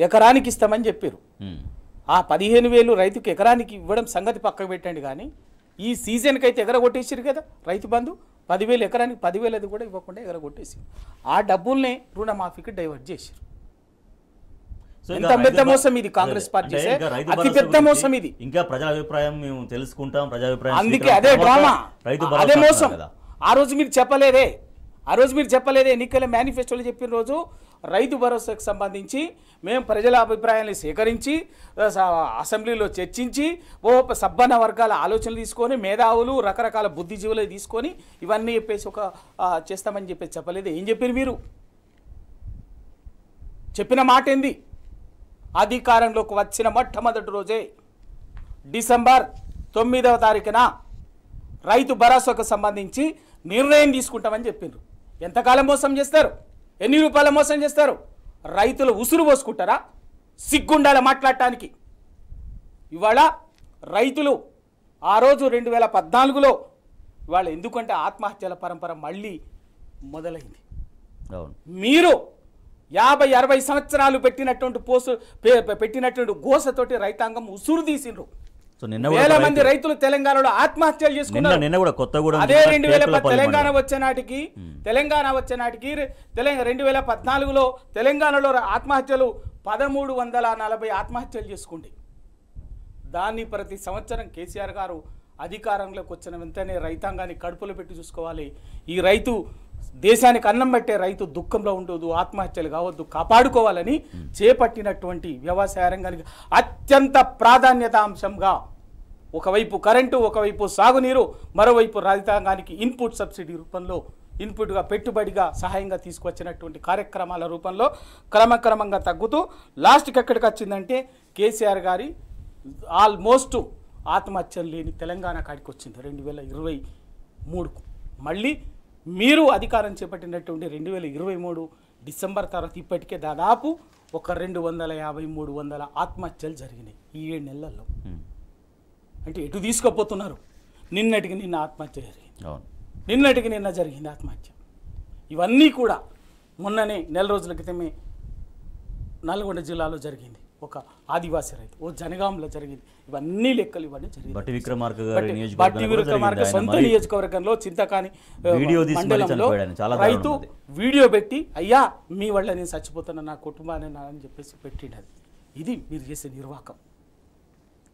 ఎకరానికి ఇస్తామని చెప్పారు. ఆ 15,000 రైతుకి ఎకరానికి ఇవ్వడం సంగతి పక్కకు పెట్టండి, కానీ ఈ సీజన్కి అయితే ఎగరగొట్టేసారు కదా రైతు బంధు. 10,000 ఎకరానికి 10,000 అది కూడా ఇవ్వకుండా ఎగరగొట్టేసి ఆ డబ్బుల్ని రుణమాఫీకి డైవర్ట్ చేశారు. ఎంత పెద్ద మోసం ఇది కాంగ్రెస్ పార్టీ, అతి పెద్ద మోసం ఇది. ఇంకా ప్రజల అభిప్రాయం మేము తెలుసుకుంటాం, ప్రజాభిప్రాయం అందుకే అదే డ్రామా, అదే మోసం. ఆ రోజు మీరు చెప్పలేదే ఎన్నికల మేనిఫెస్టోలో చెప్పిన రోజు రైతు భరోసాకు సంబంధించి మేము ప్రజల అభిప్రాయాన్ని సేకరించి అసెంబ్లీలో చర్చించి సబ్బన్న వర్గాల ఆలోచనలు తీసుకొని మేధావులు రకరకాల బుద్ధిజీవులు తీసుకొని ఇవన్నీ చెప్పేసి చేస్తామని చెప్పేసి చెప్పలేదు. ఏం చెప్పారు మీరు? చెప్పిన మాట ఏంది? అధికారంలోకి వచ్చిన మొట్టమొదటి రోజే డిసెంబర్ 9వ తారీఖున రైతు భరోసాకు సంబంధించి నిర్ణయం తీసుకుంటామని చెప్పిండ్రు. ఎంతకాలం మోసం చేస్తారు? ఎన్ని రూపాయల మోసం చేస్తారు? రైతులు ఉసురు పోసుకుంటారా? సిగ్గుండాల మాట్లాడటానికి. ఇవాళ రైతులు ఆ రోజు 2014లో ఇవాళ ఎందుకంటే ఆత్మహత్యల పరంపర మళ్ళీ మొదలైంది. మీరు 50-60 సంవత్సరాలు పెట్టినటువంటి గోసతోటి రైతాంగం ఉసురు తీసిండ్రు. వేల మంది రైతులు తెలంగాణలో ఆత్మహత్యలు చేసుకున్నారు. అదే 2010 తెలంగాణ వచ్చే నాటికి 2014లో తెలంగాణలో ఆత్మహత్యలు 1340 ఆత్మహత్యలు చేసుకుంటే దాన్ని ప్రతి సంవత్సరం కేసీఆర్ గారు అధికారంలోకి వచ్చిన వెంటనే రైతాంగాన్ని కడుపులో పెట్టి చూసుకోవాలి. ఈ రైతు దేశానికి అన్నం పెట్టే రైతు దుఃఖంలో ఉండదు, ఆత్మహత్యలు కావద్దు, కాపాడుకోవాలని చేపట్టినటువంటి వ్యవసాయ రంగానికి అత్యంత ప్రాధాన్యత అంశంగా ఒకవైపు కరెంటు, ఒకవైపు సాగునీరు, మరోవైపు రైతాంగానికి ఇన్పుట్ సబ్సిడీ రూపంలో ఇన్పుట్గా పెట్టుబడిగా సహాయంగా తీసుకొచ్చినటువంటి కార్యక్రమాల రూపంలో క్రమక్రమంగా తగ్గుతూ లాస్ట్కి ఎక్కడికి వచ్చిందంటే కేసీఆర్ గారి ఆల్మోస్ట్ ఆత్మహత్యలు లేని తెలంగాణ కాడికి వచ్చింది 2023కు. మళ్ళీ మీరు అధికారం చేపట్టినటువంటి 2023 డిసెంబర్ తర్వాత ఇప్పటికే దాదాపు ఒక 250-300 ఆత్మహత్యలు జరిగినాయి ఈ 7 నెలల్లో. అంటే ఎటు తీసుకుపోతున్నారు? నిన్నటికి నిన్న ఆత్మహత్య జరిగింది, నిన్నటికి నిన్న జరిగింది ఆత్మహత్య. ఇవన్నీ కూడా మొన్ననే నెల రోజుల క్రితమే నల్గొండ జిల్లాలో జరిగింది, ఒక ఆదివాసీ రైతు, ఓ జనగాంలో జరిగింది. ఇవన్నీ లెక్కలు ఇవన్నీ జరిగింది. బట్టి విక్రమార్క సొంత నియోజకవర్గంలో చింతకాని మండలంలో రైతు వీడియో పెట్టి అయ్యా మీ వల్ల నేను చచ్చిపోతున్నా, నా కుటుంబాన్ని అని చెప్పేసి పెట్టిండది. ఇది మీరు చేసే నిర్వాహకం.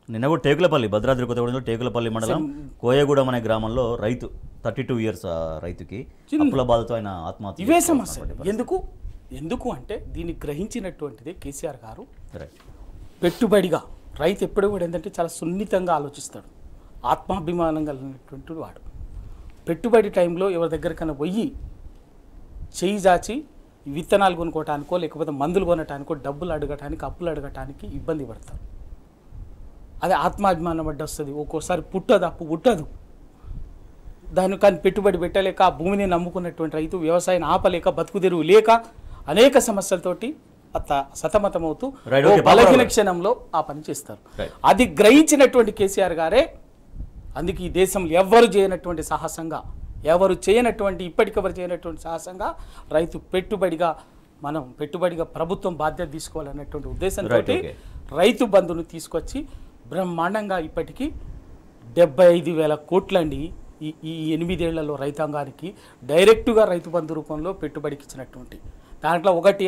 నిన్న కూడా టేకులపల్లి, భద్రాద్రి కొత్తగూడెంలో టేకులపల్లి మండలం కోయగూడెం అనే గ్రామంలో రైతు 32 years రైతుకి అప్పుల బాధతో ఆయన ఆత్మహత్య. ఇవే సమస్యలు. ఎందుకు అంటే దీన్ని గ్రహించినటువంటిది కేసీఆర్ గారు. పెట్టుబడిగా రైతు ఎప్పుడు కూడా ఏంటంటే చాలా సున్నితంగా ఆలోచిస్తాడు, ఆత్మాభిమానం కలిగినటువంటి వాడు. పెట్టుబడి టైంలో ఎవరి దగ్గరికైనా పోయి చేయి జాచి విత్తనాలు కొనుక్కోవటానికో లేకపోతే మందులు కొనటానికో డబ్బులు అడగటానికి అప్పులు అడగటానికి ఇబ్బంది పడతారు. అదే ఆత్మాభిమానం అడ్డు వస్తుంది. ఒక్కోసారి అప్పు పుట్టదు. దాన్ని కానీ పెట్టుబడి పెట్టలేక ఆ భూమిని నమ్ముకున్నటువంటి రైతు వ్యవసాయం ఆపలేక బతుకుదెరువు లేక అనేక సమస్యలతోటి సతమతమవుతూ బలహీన క్షణంలో ఆ పని చేస్తారు. అది గ్రహించినటువంటి కేసీఆర్ గారే అందుకే ఈ దేశంలో ఎవరు చేయనటువంటి సాహసంగా, ఎవరు చేయనటువంటి ఇప్పటికెవరు చేయనటువంటి సాహసంగా రైతు పెట్టుబడిగా ప్రభుత్వం బాధ్యత తీసుకోవాలన్నటువంటి ఉద్దేశంతో రైతు బంధును తీసుకొచ్చి బ్రహ్మాండంగా ఇప్పటికీ 75,000 కోట్లండి ఈ 8 ఏళ్లలో రైతాంగానికి డైరెక్టుగా రైతు బంధు రూపంలో పెట్టుబడికి ఇచ్చినటువంటి దాంట్లో ఒకటి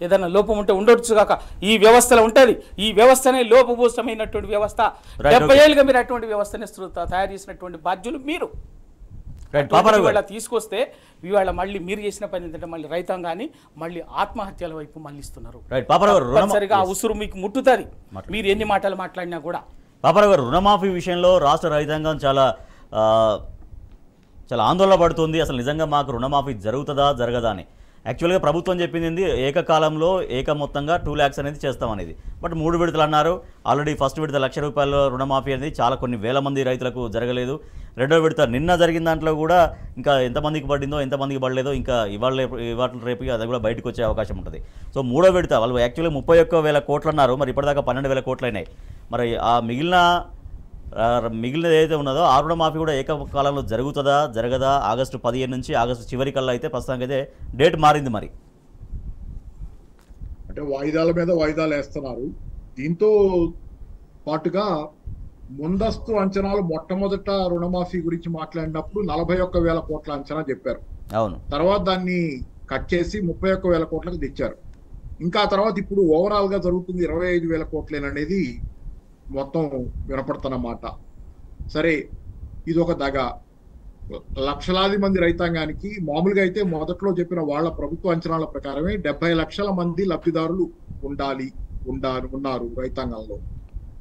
ఏదైనా లోపం ఉంటే ఉండొచ్చు కాక ఈ వ్యవస్థలో ఉంటుంది. ఈ వ్యవస్థనే లోపభూష్టమైనటువంటి వ్యవస్థ. 70 ఏళ్ళుగా మీరు అటువంటి వ్యవస్థని తయారు చేసినటువంటి బాధ్యులు మీరు. ఇవాళ తీసుకొస్తే ఇవాళ మళ్ళీ మీరు చేసిన పని ఏంటంటే మళ్ళీ రైతాంగాన్ని మళ్ళీ ఆత్మహత్యల వైపు మళ్ళిస్తున్నారు. సరిగా ఆ ఉసురు మీకు ముట్టుతుంది మీరు ఎన్ని మాటలు మాట్లాడినా కూడా. పాపారావు గారు, రుణమాఫీ విషయంలో రాష్ట్ర రైతాంగం చాలా ఆందోళన పడుతుంది. అసలు నిజంగా మాకు రుణమాఫీ జరుగుతుందా జరగదా అని. యాక్చువల్గా ప్రభుత్వం చెప్పింది ఏకకాలంలో మొత్తంగా 2 lakhs అనేది చేస్తామనేది. బట్ 3 విడతలు అన్నారు. ఆల్రెడీ ఫస్ట్ విడత ₹1,00,000 రుణమాఫీ అనేది చాలా కొన్ని వేల మంది రైతులకు జరగలేదు. రెండో విడత నిన్న జరిగిన దాంట్లో కూడా ఇంకా ఎంతమందికి పడిందో ఎంతమందికి పడలేదో ఇంకా ఇవాళ రేపు అది కూడా బయటకు వచ్చే అవకాశం ఉంటుంది. సో మూడో విడత వాళ్ళు యాక్చువల్గా 31,000 కోట్లు అన్నారు. మరి ఇప్పటిదాకా 12,000 కోట్లు అయినాయి. మరి ఆ మిగిలినది ఏదైతే ఉన్నదో ఆ రుణమాఫీ కూడా ఏకకాలంలో జరుగుతుందా జరగదా? ఆగస్టు 15 నుంచి ఆగస్టు చివరి కల్లా అయితే ప్రస్తుతానికి అయితే డేట్ మారింది. మరి అంటే వాయిదాల మీద వాయిదాలు వేస్తున్నారు. దీంతో పాటుగా ముందస్తు అంచనాలు మొట్టమొదట రుణమాఫీ గురించి మాట్లాడినప్పుడు 41,000 కోట్ల అంచనా చెప్పారు. అవును. తర్వాత దాన్ని కట్ చేసి 31,000 కోట్లకు తెచ్చారు. ఇంకా తర్వాత ఇప్పుడు ఓవరాల్ గా జరుగుతుంది 25,000 కోట్లేననేది మొత్తం వినపడుతున్నమాట. సరే, ఇది ఒక దగ. లక్షలాది మంది రైతాంగానికి మామూలుగా అయితే మొదట్లో చెప్పిన వాళ్ళ ప్రభుత్వ అంచనాల ప్రకారమే 70 లక్షల మంది లబ్ధిదారులు ఉన్నారు రైతాంగంలో.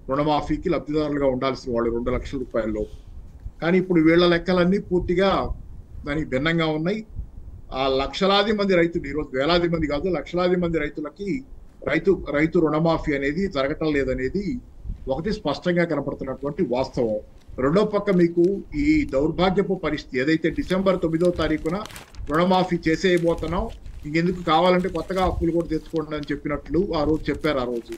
రుణమాఫీకి లబ్ధిదారులుగా ఉండాల్సిన వాళ్ళు 2 లక్షల రూపాయల్లో. కానీ ఇప్పుడు వీళ్ళ లెక్కలన్నీ పూర్తిగా దానికి భిన్నంగా ఉన్నాయి. ఆ లక్షలాది మంది రైతులు, ఈరోజు వేలాది మంది కాదు లక్షలాది మంది రైతులకి రైతు రుణమాఫీ అనేది జరగటం లేదనేది ఒకటి స్పష్టంగా కనపడుతున్నటువంటి వాస్తవం. రెండో పక్క మీకు ఈ దౌర్భాగ్యపు పరిస్థితి ఏదైతే డిసెంబర్ 9వ తారీఖున రుణమాఫీ చేసేయబోతున్నాం, ఇంకెందుకు కావాలంటే కొత్తగా అప్పులు కూడా తెచ్చుకోండి అని చెప్పినట్లు ఆ రోజు చెప్పారు. ఆ రోజు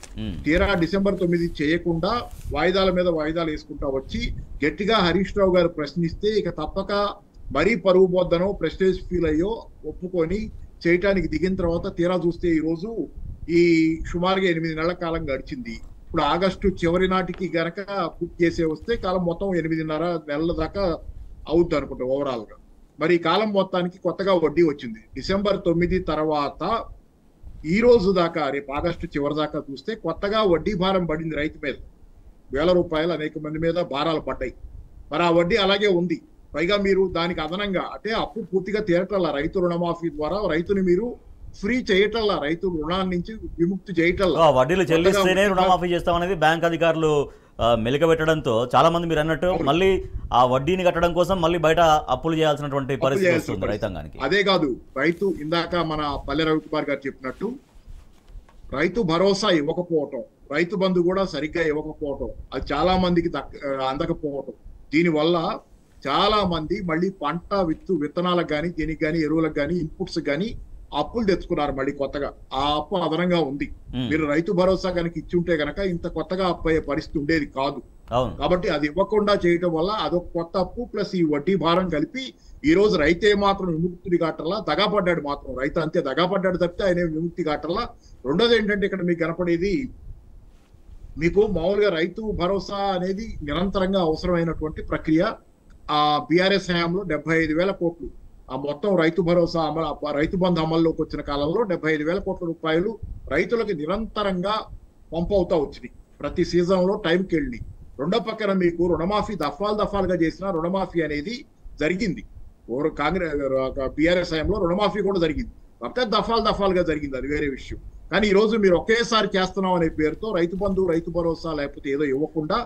తీరా డిసెంబర్ 9 చేయకుండా వాయిదాల మీద వాయిదాలు వేసుకుంటా వచ్చి గట్టిగా హరీష్ రావు గారు ప్రశ్నిస్తే ఇక తప్పక మరీ పరువు బొద్దనో ప్రెస్టేజ్ ఫీల్ అయ్యో ఒప్పుకొని చేయటానికి దిగిన తర్వాత తీరా చూస్తే ఈ రోజు ఈ సుమారుగా 8 నెలల కాలం గడిచింది. ఇప్పుడు ఆగస్టు చివరి నాటికి గనక పూర్తి చేసే వస్తే కాలం మొత్తం 8.5 నెలల దాకా అవుద్ది అనుకుంటా ఓవరాల్ గా. మరి ఈ కాలం మొత్తానికి కొత్తగా వడ్డీ వచ్చింది. డిసెంబర్ 9 తర్వాత ఈ రోజు దాకా, రేపు ఆగస్టు చివరి దాకా చూస్తే కొత్తగా వడ్డీ భారం పడింది రైతు మీద. ₹1,000 అనేక మంది మీద భారాలు పడ్డాయి. మరి ఆ వడ్డీ అలాగే ఉంది. పైగా మీరు దానికి అదనంగా అంటే అప్పు పూర్తిగా తీరటల్లా రైతు రుణమాఫీ ద్వారా రైతుని మీరు ఫ్రీ చేయటల్లా, రైతు రుణాల నుంచి విముక్తి చేయటల్లా. వడ్డీలు చెల్లిస్తేనే రుణమాఫీ చేస్తామనేది బ్యాంక్ అధికారులు మెలికబెట్టడంతో చాలా మంది మీరు అన్నట్టు మళ్ళీ ఆ వడ్డీని కట్టడం కోసం మళ్ళీ బయట అప్పులు చేయాల్సినటువంటి పరిస్థితి వస్తుంది రైతాంగానికి. అదే కాదు, రైతు ఇందాక మన పల్లె రవికుమార్ గారు చెప్పినట్టు రైతు భరోసా ఇవ్వకపోవటం, రైతు బంధు కూడా సరిగ్గా ఇవ్వకపోవటం, అది చాలా మందికి అందకపోవటం, దీనివల్ల చాలా మంది మళ్ళీ పంట విత్తనాలకు కానీ దీనికి కానీ ఎరువులకు కానీ ఇన్పుట్స్ కానీ అప్పులు తెచ్చుకున్నారు మళ్ళీ కొత్తగా. ఆ అప్పు అదనంగా ఉంది. మీరు రైతు భరోసా కనుక ఇచ్చి ఉంటే కనుక ఇంత కొత్తగా అప్పు అయ్యే పరిస్థితి ఉండేది కాదు. కాబట్టి అది ఇవ్వకుండా చేయటం వల్ల అదొక కొత్త అప్పు ప్లస్ ఈ వడ్డీ భారం కలిపి ఈ రోజు రైతే మాత్రం విముక్తి కాటల్లా దగాపడ్డాడు. మాత్రం రైతు అంతే దగాపడ్డాడు తప్పితే ఆయన విముక్తి కాటల్లా. రెండోది ఏంటంటే ఇక్కడ మీకు కనపడేది, మీకు మామూలుగా రైతు భరోసా అనేది నిరంతరంగా అవసరమైనటువంటి ప్రక్రియ. ఆ బీఆర్ఎస్ హయాంలో 75,000 కోట్లు ఆ మొత్తం రైతు భరోసా అమలు, రైతు బంధు అమల్లోకి వచ్చిన కాలంలో 75,000 కోట్ల రూపాయలు రైతులకు నిరంతరంగా పంపవుతా వచ్చినాయి ప్రతి సీజన్ లో టైంకి వెళ్ళి. రెండో పక్కన మీకు రుణమాఫీ దఫాలుగా చేసిన రుణమాఫీ అనేది జరిగింది. కాంగ్రెస్ బీఆర్ఎస్ హయాంలో రుణమాఫీ కూడా జరిగింది. కాకపోతే దఫాలుగా జరిగింది, అది వేరే విషయం. కానీ ఈ రోజు మీరు ఒకేసారి చేస్తున్నాం అనే పేరుతో రైతు బంధు, రైతు భరోసా లేకపోతే ఏదో ఇవ్వకుండా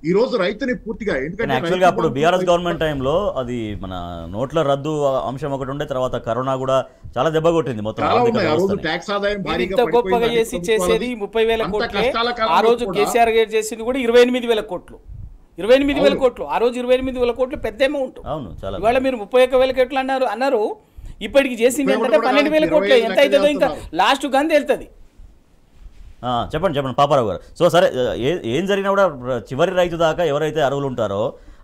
ఈ రోజు రైతుని పూర్తిగా, ఎందుకంటే అప్పుడు బీఆర్ఎస్ గవర్నమెంట్ టైంలో అది మన నోట్ల రద్దు అంశం ఒకటి ఉండే, తర్వాత కరోనా కూడా చాలా దెబ్బ కొట్టింది మొత్తం. ఆ రోజు ట్యాక్స్ ఆదాయం భారీగా గొప్పగా చేసి చేసేది 30,000 కోట్లు. ఆ రోజు కేసీఆర్ గారు చేసింది కూడా 28,000 కోట్లు. 28,000 కోట్లు ఆ రోజు 28,000 కోట్లు పెద్ద అమౌంట్. ఇవాళ మీరు 31,000 కోట్లు అన్నారు. ఇప్పటికి చేసింది ఏంటంటే 12,000 కోట్లు. ఎంత అవుతుందో ఇంకా లాస్ట్ గంది వెళ్తుంది. చెప్పండి పాపారావు గారు. సో సరే, ఏం జరిగినా కూడా చివరి రైతు దాకా ఎవరైతే అర్హులు ఉంటారో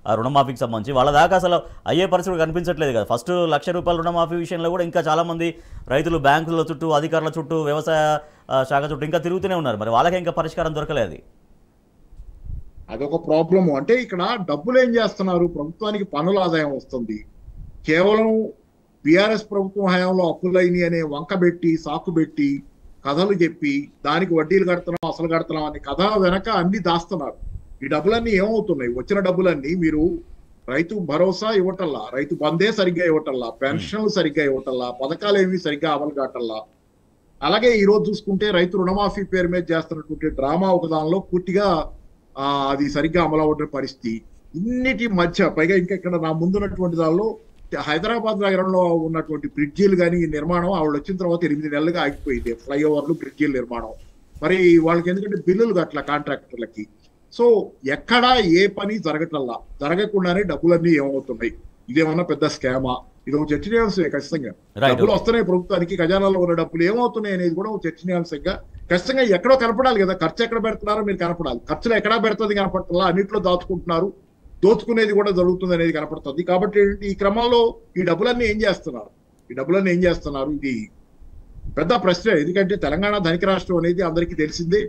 ఆ రుణమాఫీకి సంబంధించి వాళ్ళ దాకా అసలు అయ్యే పరిస్థితి కనిపించట్లేదు కదా. ఫస్ట్ ₹1,00,000 రుణమాఫీ విషయంలో కూడా ఇంకా చాలామంది రైతులు బ్యాంకుల చుట్టూ, అధికారుల చుట్టూ, వ్యవసాయ శాఖ చుట్టూ ఇంకా తిరుగుతూనే ఉన్నారు. మరి వాళ్ళకి ఇంకా పరిష్కారం దొరకలేదు. అదొక ప్రాబ్లము. అంటే ఇక్కడ డబ్బులు ఏం చేస్తున్నారు, ప్రభుత్వానికి పన్నుల ఆదాయం వస్తుంది. కేవలం బీఆర్ఎస్ ప్రభుత్వం హయాంలో అప్పులైని అనే వంక పెట్టి, సాకు పెట్టి, కథలు చెప్పి దానికి వడ్డీలు కడుతున్నాం, అసలు కడుతున్నాం అనే కథ వెనక అన్ని దాస్తున్నారు. ఈ డబ్బులన్నీ ఏమవుతున్నాయి, వచ్చిన డబ్బులన్నీ మీరు రైతు భరోసా ఇవ్వటల్లా, రైతు బందే సరిగ్గా ఇవ్వటల్లా, పెన్షన్లు సరిగ్గా ఇవ్వటల్లా, పథకాలు ఏమి సరిగ్గా అమలు కావటల్లా. అలాగే ఈ రోజు చూసుకుంటే రైతు రుణమాఫీ పేరు మీద చేస్తున్నటువంటి డ్రామా ఒక దానిలో పూర్తిగా అది సరిగ్గా అమలు అవ్వడం పరిస్థితి. ఇన్నిటి మధ్య పైగా ఇంకా ఇక్కడ నా ముందున్నటువంటి దానిలో హైదరాబాద్ నగరంలో ఉన్నటువంటి బ్రిడ్జీలు కానీ నిర్మాణం ఆవిడ వచ్చిన తర్వాత 8 నెలలుగా ఆగిపోయింది. ఫ్లైఓవర్లు, బ్రిడ్జీల నిర్మాణం. మరి వాళ్ళకి ఎందుకంటే బిల్లులు గట్ల కాంట్రాక్టర్లకి. సో ఎక్కడా ఏ పని జరగకుండానే డబ్బులన్నీ ఏమవుతున్నాయి. ఇదేమన్నా పెద్ద స్కామా? ఇది ఒక చర్చనీయాంశమే. ఖచ్చితంగా డబ్బులు వస్తున్నాయి ప్రభుత్వానికి, ఖజానాలో ఉన్న డబ్బులు ఏమవుతున్నాయి అనేది కూడా ఒక చర్చనీయాంశంగా ఖచ్చితంగా ఎక్కడో కనపడాలి కదా. ఖర్చు ఎక్కడ పెడుతున్నారో మీరు కనపడాలి. ఖర్చులు ఎక్కడా పెడుతుంది కనపడాలా, అన్నింటిలో దాచుకుంటున్నారు, దోచుకునేది కూడా జరుగుతుంది అనేది కనపడుతుంది. కాబట్టి ఈ క్రమంలో ఈ డబ్బులన్నీ ఏం చేస్తున్నారు, ఇది పెద్ద ప్రశ్న. ఎందుకంటే తెలంగాణ ధనిక రాష్ట్రం అనేది అందరికీ తెలిసిందే.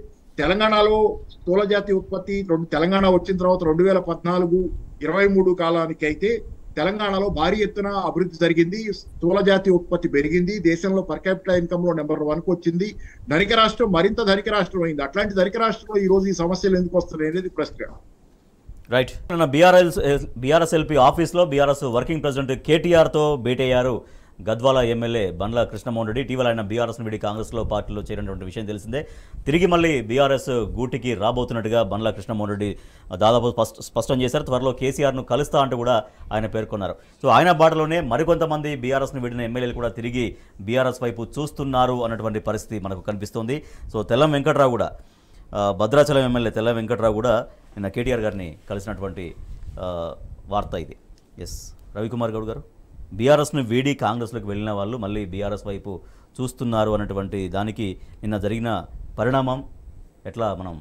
తెలంగాణలో స్థూల జాతీయ ఉత్పత్తి తెలంగాణ వచ్చిన తర్వాత 2014-23 కాలానికి అయితే తెలంగాణలో భారీ ఎత్తున అభివృద్ధి జరిగింది. స్థూల జాతీయ ఉత్పత్తి పెరిగింది. దేశంలో పర్ క్యాపిటల్ ఇన్కమ్ లో నెంబర్ 1కు వచ్చింది. ధనిక రాష్ట్రం మరింత ధనిక రాష్ట్రం అయింది. అట్లాంటి ధనిక రాష్ట్రంలో ఈ రోజు ఈ సమస్యలు ఎందుకు వస్తున్నాయి అనేది ప్రశ్న. రైట్. బీఆర్ఎస్ఎల్పీ ఆఫీస్లో బీఆర్ఎస్ వర్కింగ్ ప్రెసిడెంట్ కేటీఆర్తో భేటీ అయ్యారు గద్వాల ఎమ్మెల్యే బండ్ల కృష్ణమోహన్ రెడ్డి. ఇటీవల ఆయన బీఆర్ఎస్ను వీడి కాంగ్రెస్లో పార్టీలో చేరినటువంటి విషయం తెలిసిందే. తిరిగి మళ్ళీ బీఆర్ఎస్ గూటికి రాబోతున్నట్టుగా బండ్ల కృష్ణమోహన్ రెడ్డి దాదాపు స్పష్టం చేశారు. త్వరలో కేసీఆర్ను కలుస్తా అంటూ కూడా ఆయన పేర్కొన్నారు. సో ఆయన బాటలోనే మరికొంతమంది బీఆర్ఎస్ను వీడిన ఎమ్మెల్యేలు కూడా తిరిగి బీఆర్ఎస్ వైపు చూస్తున్నారు అన్నటువంటి పరిస్థితి మనకు కనిపిస్తోంది. సో తెల్లం వెంకట్రావు కూడా, భద్రాచలం ఎమ్మెల్యే తెల్లం వెంకట్రావు కూడా నిన్న కేటీఆర్ గారిని కలిసినటువంటి వార్త ఇది. ఎస్ రవికుమార్ గౌడ్ గారు, బీఆర్ఎస్ను వీడి కాంగ్రెస్లోకి వెళ్ళిన వాళ్ళు మళ్ళీ బీఆర్ఎస్ వైపు చూస్తున్నారు అన్నటువంటి దానికి నిన్న జరిగిన పరిణామం ఎట్లా మనం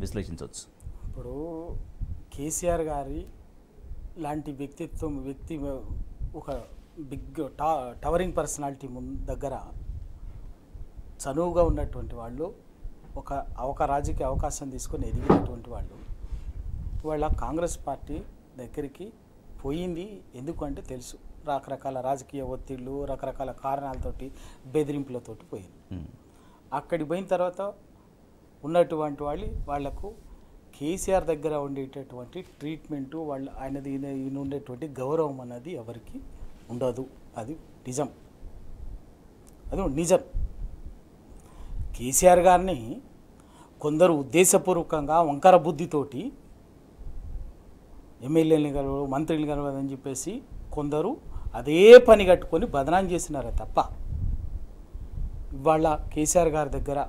విశ్లేషించవచ్చు? ఇప్పుడు కేసీఆర్ గారి లాంటి వ్యక్తి ఒక బిగ్ టవరింగ్ పర్సనాలిటీ దగ్గర చనువుగా ఉన్నటువంటి వాళ్ళు, ఒక రాజకీయ అవకాశం తీసుకొని ఎదిగినటువంటి వాళ్ళు వాళ్ళ కాంగ్రెస్ పార్టీ దగ్గరికి పోయింది. ఎందుకంటే తెలుసు, రకరకాల రాజకీయ ఒత్తిళ్ళు, రకరకాల కారణాలతోటి, బెదిరింపులతోటి పోయింది. అక్కడికి పోయిన తర్వాత ఉన్నటువంటి వాళ్లకు కేసీఆర్ దగ్గర ఉండేటటువంటి ట్రీట్మెంటు, ఆయనది ఈయన ఉండేటువంటి గౌరవం అన్నది ఎవరికి ఉండదు. అది నిజం. కేసీఆర్ గారిని కొందరు ఉద్దేశపూర్వకంగా వంకర బుద్ధితోటి ఎమ్మెల్యేని కలవదు, మంత్రిని కలవదని చెప్పేసి కొందరు అదే పని కట్టుకొని బదనాం చేసినారే తప్ప, ఇవాళ కేసీఆర్ గారి దగ్గర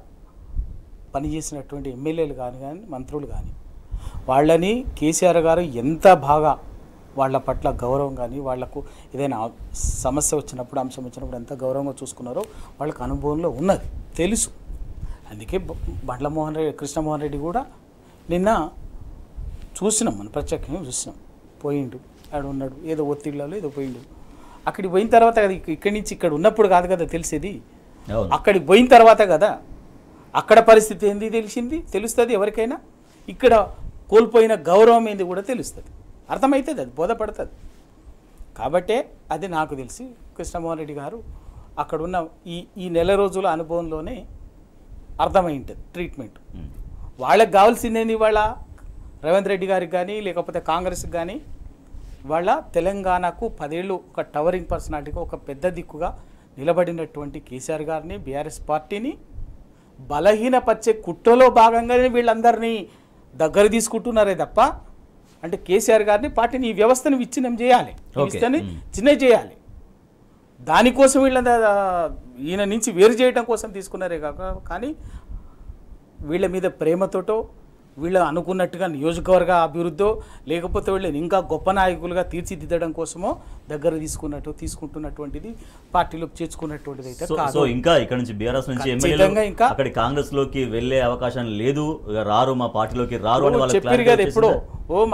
పనిచేసినటువంటి ఎమ్మెల్యేలు కానీ మంత్రులు కానీ వాళ్ళని కేసీఆర్ గారు ఎంత బాగా వాళ్ళ పట్ల గౌరవం కానీ వాళ్లకు ఏదైనా సమస్య వచ్చినప్పుడు అంశం వచ్చినప్పుడు ఎంత గౌరవంగా చూసుకున్నారో వాళ్ళకి అనుభవంలో ఉన్నది తెలుసు. అందుకే బండ్ల మోహన్ రెడ్డి కృష్ణమోహన్ రెడ్డి కూడా నిన్న చూసినాం, మనం ప్రత్యేకంగా చూసినాం. పోయిండు, ఆడు ఉన్నాడు, ఏదో ఒత్తిళ్ళలో ఏదో పోయిండు. అక్కడికి పోయిన తర్వాత కదా, ఇక్కడి నుంచి ఇక్కడ ఉన్నప్పుడు కాదు కదా తెలిసేది, అక్కడికి పోయిన తర్వాత కదా అక్కడ పరిస్థితి ఏంది తెలుస్తుంది ఎవరికైనా. ఇక్కడ కోల్పోయిన గౌరవం ఏంది కూడా తెలుస్తుంది, అర్థమవుతుంది, అది బోధపడుతుంది. కాబట్టే అది నాకు తెలిసి కృష్ణమోహన్ రెడ్డి గారు అక్కడున్న ఈ నెల రోజుల అనుభవంలోనే అర్థమై ఉంటుంది ట్రీట్మెంట్. వాళ్ళకి కావాల్సిందేంది, వాళ్ళ రేవంత్ రెడ్డి గారికి కానీ లేకపోతే కాంగ్రెస్కి కానీ వాళ్ళ తెలంగాణకు 10 ఏళ్ళు ఒక టవరింగ్ పర్సనాలిటీగా ఒక పెద్ద దిక్కుగా నిలబడినటువంటి కేసీఆర్ గారిని, బీఆర్ఎస్ పార్టీని బలహీనపరిచే కుట్రలో భాగంగానే వీళ్ళందరినీ దగ్గర తీసుకుంటున్నారే తప్ప, అంటే కేసీఆర్ గారిని పార్టీని ఈ వ్యవస్థను విచ్ఛిన్నం చేయాలి, వ్యవస్థని చిన్న చేయాలి, దానికోసం వీళ్ళ ఈయన నుంచి వేరు చేయడం కోసం తీసుకున్నారే కాక, కానీ వీళ్ళ మీద ప్రేమతోటో వీళ్ళు అనుకున్నట్టుగా నియోజకవర్గ అభివృద్ధో లేకపోతే వీళ్ళని ఇంకా గొప్ప నాయకులుగా తీర్చిదిద్దడం కోసమో దగ్గర తీసుకుంటున్నటువంటిది పార్టీలోకి చేర్చుకున్నటువంటిది అయితే కాదు. సో ఇంకా ఇక్కడ నుంచి బీఆర్ఎస్ నుంచి ఇంకా అక్కడ కాంగ్రెస్ లోకి వెళ్లే అవకాశం లేదు, రారు, మా పార్టీలోకి రారు అని వాళ్ళు చెప్పారు కదా ఎప్పుడో.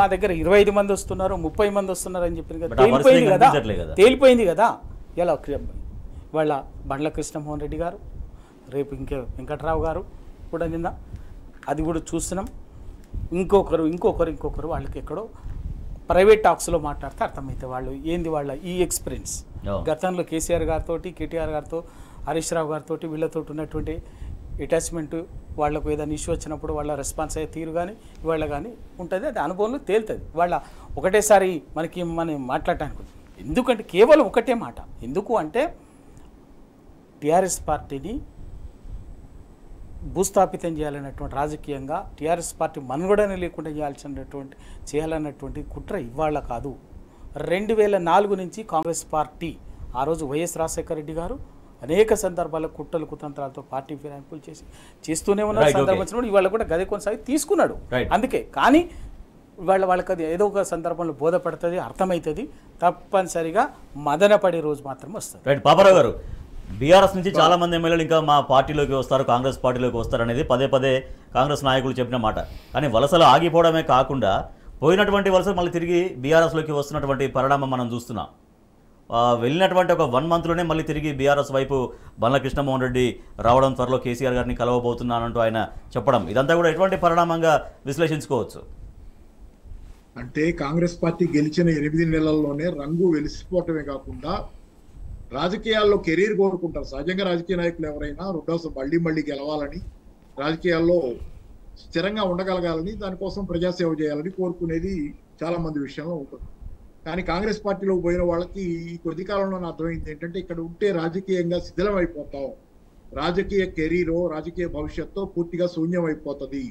మా దగ్గర 25 మంది వస్తున్నారు, 30 మంది వస్తున్నారు అని చెప్పారు కదా, తేలిపోయింది కదా. ఇలా వాళ్ళ బండ్ల కృష్ణమోహన్ రెడ్డి గారు, రేపు వెంకట్రావు గారు కూడా నిన్న అది కూడా చూస్తున్నాం. ఇంకొకరు వాళ్ళకి ఎక్కడో ప్రైవేట్ టాక్స్లో మాట్లాడితే అర్థమైతే వాళ్ళు ఏంది వాళ్ళ ఈ ఎక్స్పీరియన్స్. గతంలో కేసీఆర్ గారితో, కేటీఆర్ గారితో, హరీష్ రావు గారితో వీళ్ళతో ఉన్నటువంటి అటాచ్మెంట్, వాళ్ళకు ఏదైనా ఇష్యూ వచ్చినప్పుడు వాళ్ళ రెస్పాన్స్ అయ్యే తీరు కానీ ఇవాళ కానీ ఉంటుంది, అది అనుభవంలో తేలుతుంది. వాళ్ళ ఒకటేసారి మనం మాట్లాడటానికి, ఎందుకంటే కేవలం ఒకటే మాట, ఎందుకు అంటే టీఆర్ఎస్ పార్టీని భూస్థాపితం చేయాలన్నటువంటి రాజకీయంగా టీఆర్ఎస్ పార్టీ మనుగడని లేకుండా చేయాలన్నటువంటి కుట్ర ఇవాళ కాదు. 2004 నుంచి కాంగ్రెస్ పార్టీ, ఆ రోజు వైఎస్ రాజశేఖర రెడ్డి గారు అనేక సందర్భాల్లో కుట్రలు కుతంత్రాలతో పార్టీ ఫిరాయింపులు చేస్తూనే ఉన్నారు. సందర్భం ఇవాళ కూడా గదే కొనసాగి తీసుకున్నాడు. అందుకే కానీ వాళ్ళకి అది ఏదో ఒక సందర్భంలో బోధపడుతుంది, అర్థమవుతుంది. తప్పనిసరిగా మదన పడే రోజు మాత్రం వస్తుంది. పాపారావు గారు, బీఆర్ఎస్ నుంచి చాలా మంది ఎమ్మెల్యేలు ఇంకా మా పార్టీలోకి వస్తారు, కాంగ్రెస్ పార్టీలోకి వస్తారు అనేది పదే కాంగ్రెస్ నాయకులు చెప్పిన మాట. కానీ వలసలు ఆగిపోవడమే కాకుండా పోయినటువంటి వలసలు మళ్ళీ తిరిగి బీఆర్ఎస్లోకి వస్తున్నటువంటి పరిణామం మనం చూస్తున్నాం. వెళ్ళినటువంటి ఒక 1 మంత్లోనే మళ్ళీ తిరిగి బీఆర్ఎస్ వైపు బండ్ల కృష్ణమోహన్ రెడ్డి రావడం, త్వరలో కేసీఆర్ గారిని కలవబోతున్నానంటూ ఆయన చెప్పడం, ఇదంతా కూడా ఎటువంటి పరిణామంగా విశ్లేషించుకోవచ్చు? అంటే కాంగ్రెస్ పార్టీ గెలిచిన 8 నెలల్లోనే రంగు వెలిసిపోవటమే కాకుండా రాజకీయాల్లో కెరీర్ కోరుకుంటారు. సహజంగా రాజకీయ నాయకులు ఎవరైనా రెండోసారి మళ్ళీ గెలవాలని, రాజకీయాల్లో స్థిరంగా ఉండగలగాలని, దానికోసం ప్రజాసేవ చేయాలని కోరుకునేది చాలా మంది విషయంలో ఉంటుంది. కానీ కాంగ్రెస్ పార్టీలో పోయిన వాళ్ళకి ఈ కొద్ది కాలంలో అర్థమైంది ఏంటంటే, ఇక్కడ ఉంటే రాజకీయంగా శిథిలం అయిపోతాం, రాజకీయ కెరీరో రాజకీయ భవిష్యత్తు పూర్తిగా శూన్యం అయిపోతుంది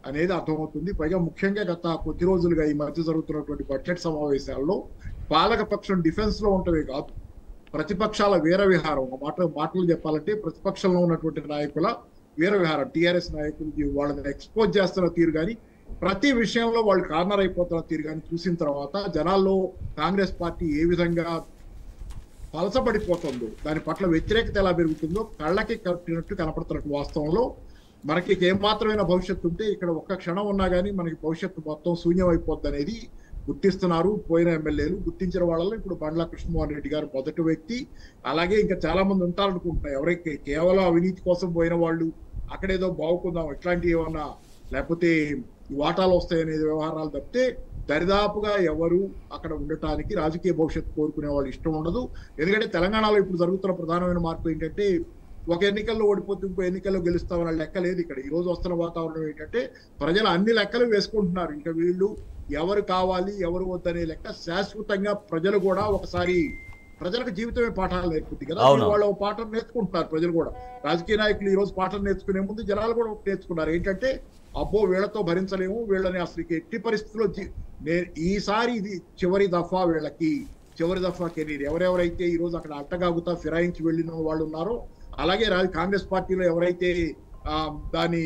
అనేది అర్థమవుతుంది. పైగా ముఖ్యంగా గత కొద్ది రోజులుగా ఈ మధ్య జరుగుతున్నటువంటి బడ్జెట్ సమావేశాల్లో పాలక పక్షం డిఫెన్స్ లో ఉంటవే కాదు, ప్రతిపక్షాల వీర విహారం, మాటలు చెప్పాలంటే ప్రతిపక్షంలో ఉన్నటువంటి నాయకుల వీర విహారం, టీఆర్ఎస్ నాయకులు వాళ్ళని ఎక్స్పోజ్ చేస్తున్న తీరు కానీ, ప్రతి విషయంలో వాళ్ళు కార్నర్ అయిపోతున్న తీరు కానీ చూసిన తర్వాత జనాల్లో కాంగ్రెస్ పార్టీ ఏ విధంగా పలసపడిపోతుందో, దాని పట్ల వ్యతిరేకత ఎలా పెరుగుతుందో కళ్ళకి కట్టినట్టు కనపడుతున్నట్టు. వాస్తవంలో మనకి ఏమాత్రమైన భవిష్యత్తు ఉంటే ఇక్కడ ఒక్క క్షణం ఉన్నా కానీ మనకి భవిష్యత్తు మొత్తం శూన్యం అయిపోద్ది అనేది గుర్తిస్తున్నారు పోయిన ఎమ్మెల్యేలు. గుర్తించిన వాళ్ళలో ఇప్పుడు బండ్ల కృష్ణమోహన్ రెడ్డి గారు మొదటి వ్యక్తి. అలాగే ఇంకా చాలా మంది ఉంటారనుకుంటున్నారు, ఎవరైతే కేవలం అవినీతి కోసం పోయిన వాళ్ళు, అక్కడేదో బాగుకుందాం ఇట్లాంటివి ఏమన్నా లేకపోతే వాటాలు వస్తాయనే వ్యవహారాలు తప్పితే దరిదాపుగా ఎవరు అక్కడ ఉండటానికి రాజకీయ భవిష్యత్తు కోరుకునే వాళ్ళు ఇష్టం ఉండదు. ఎందుకంటే తెలంగాణలో ఇప్పుడు జరుగుతున్న ప్రధానమైన మార్పు ఏంటంటే, ఒక ఎన్నికల్లో ఓడిపోతే ఇంకో ఎన్నికల్లో గెలుస్తామన్న లెక్క లేదు ఇక్కడ. ఈ రోజు వస్తున్న వాతావరణం ఏంటంటే ప్రజలు అన్ని లెక్కలు వేసుకుంటున్నారు. ఇంకా వీళ్ళు ఎవరు కావాలి ఎవరు వద్దనే లెక్క శాశ్వతంగా ప్రజలు కూడా ఒకసారి, ప్రజలకు జీవితమే పాఠాలు నేర్పుతుంది కదా, వాళ్ళు పాఠం నేర్చుకుంటున్నారు. ప్రజలు కూడా రాజకీయ నాయకులు ఈ రోజు పాఠం నేర్చుకునే ముందు జనాలు కూడా నేర్చుకున్నారు. ఏంటంటే అబ్బో వీళ్ళతో భరించలేము, వీళ్ళని అసలు ఎట్టి పరిస్థితుల్లో ఈసారి ఇది చివరి దఫా, వీళ్ళకి చివరి దఫా కెరీర్. ఎవరెవరైతే ఈ రోజు అక్కడ అట్టగాగుతా ఫిరాయించి వెళ్ళిన వాళ్ళు ఉన్నారో, అలాగే కాంగ్రెస్ పార్టీలో ఎవరైతే దాని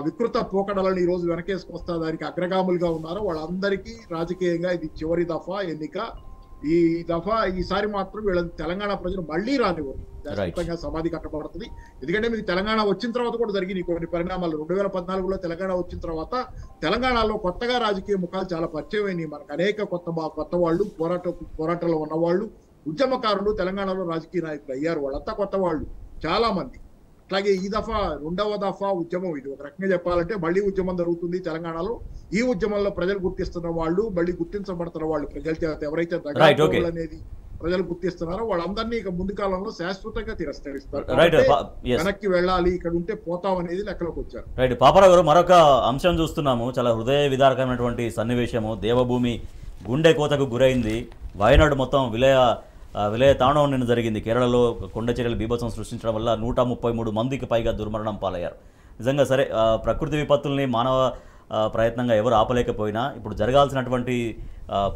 వికృత పోకడలను ఈ రోజు వెనకేసుకొస్తా దానికి అగ్రగాములుగా ఉన్నారో వాళ్ళందరికీ రాజకీయంగా ఇది చివరి దఫా ఎన్నిక. ఈ దఫా ఈసారి మాత్రం వీళ్ళ తెలంగాణ ప్రజలు మళ్ళీ రానివ్వరు, శాశ్వతంగా సమాధి కట్టబడుతుంది. ఎందుకంటే మీకు తెలంగాణ వచ్చిన తర్వాత కూడా జరిగింది కొన్ని పరిణామాలు. 2014లో తెలంగాణ వచ్చిన తర్వాత తెలంగాణలో కొత్తగా రాజకీయ ముఖాలు చాలా పరిచయం అయినాయి మనకు. అనేక కొత్త వాళ్ళు పోరాటంలో ఉన్నవాళ్ళు, ఉద్యమకారులు తెలంగాణలో రాజకీయ నాయకులు అయ్యారు. వాళ్ళంతా కొత్త వాళ్ళు చాలా మంది. అట్లాగే ఈ దఫా రెండవ దఫా ఉద్యమం ఇది. ఒక రకంగా చెప్పాలంటే మళ్ళీ ఉద్యమం జరుగుతుంది తెలంగాణలో. ఈ ఉద్యమంలో ప్రజలు గుర్తిస్తున్న వాళ్ళు, మళ్ళీ గుర్తించబడుతున్న వాళ్ళు, ప్రజల చేత ఎవరైతే అనేది ప్రజలు గుర్తిస్తున్నారో వాళ్ళందరినీ ఇక ముందు కాలంలో శాశ్వతంగా తిరస్కరిస్తారు. వెనక్కి వెళ్ళాలి, ఇక్కడ ఉంటే పోతాం అనేది లెక్కలోకి వచ్చారు. రైట్ పాపారావు గారు, మరొక అంశం చూస్తున్నాము. చాలా హృదయ విదారకమైనటువంటి సన్నివేశము. దేవభూమి గుండె కోతకు గురైంది. వయనాడు మొత్తం విలయ తాండవం నిన్న జరిగింది. కేరళలో కొండ చర్యలు బీభత్సం సృష్టించడం వల్ల 133 మందికి పైగా దుర్మరణం పాలయ్యారు. నిజంగా సరే, ప్రకృతి విపత్తుల్ని మానవ ప్రయత్నంగా ఎవరు ఆపలేకపోయినా ఇప్పుడు జరగాల్సినటువంటి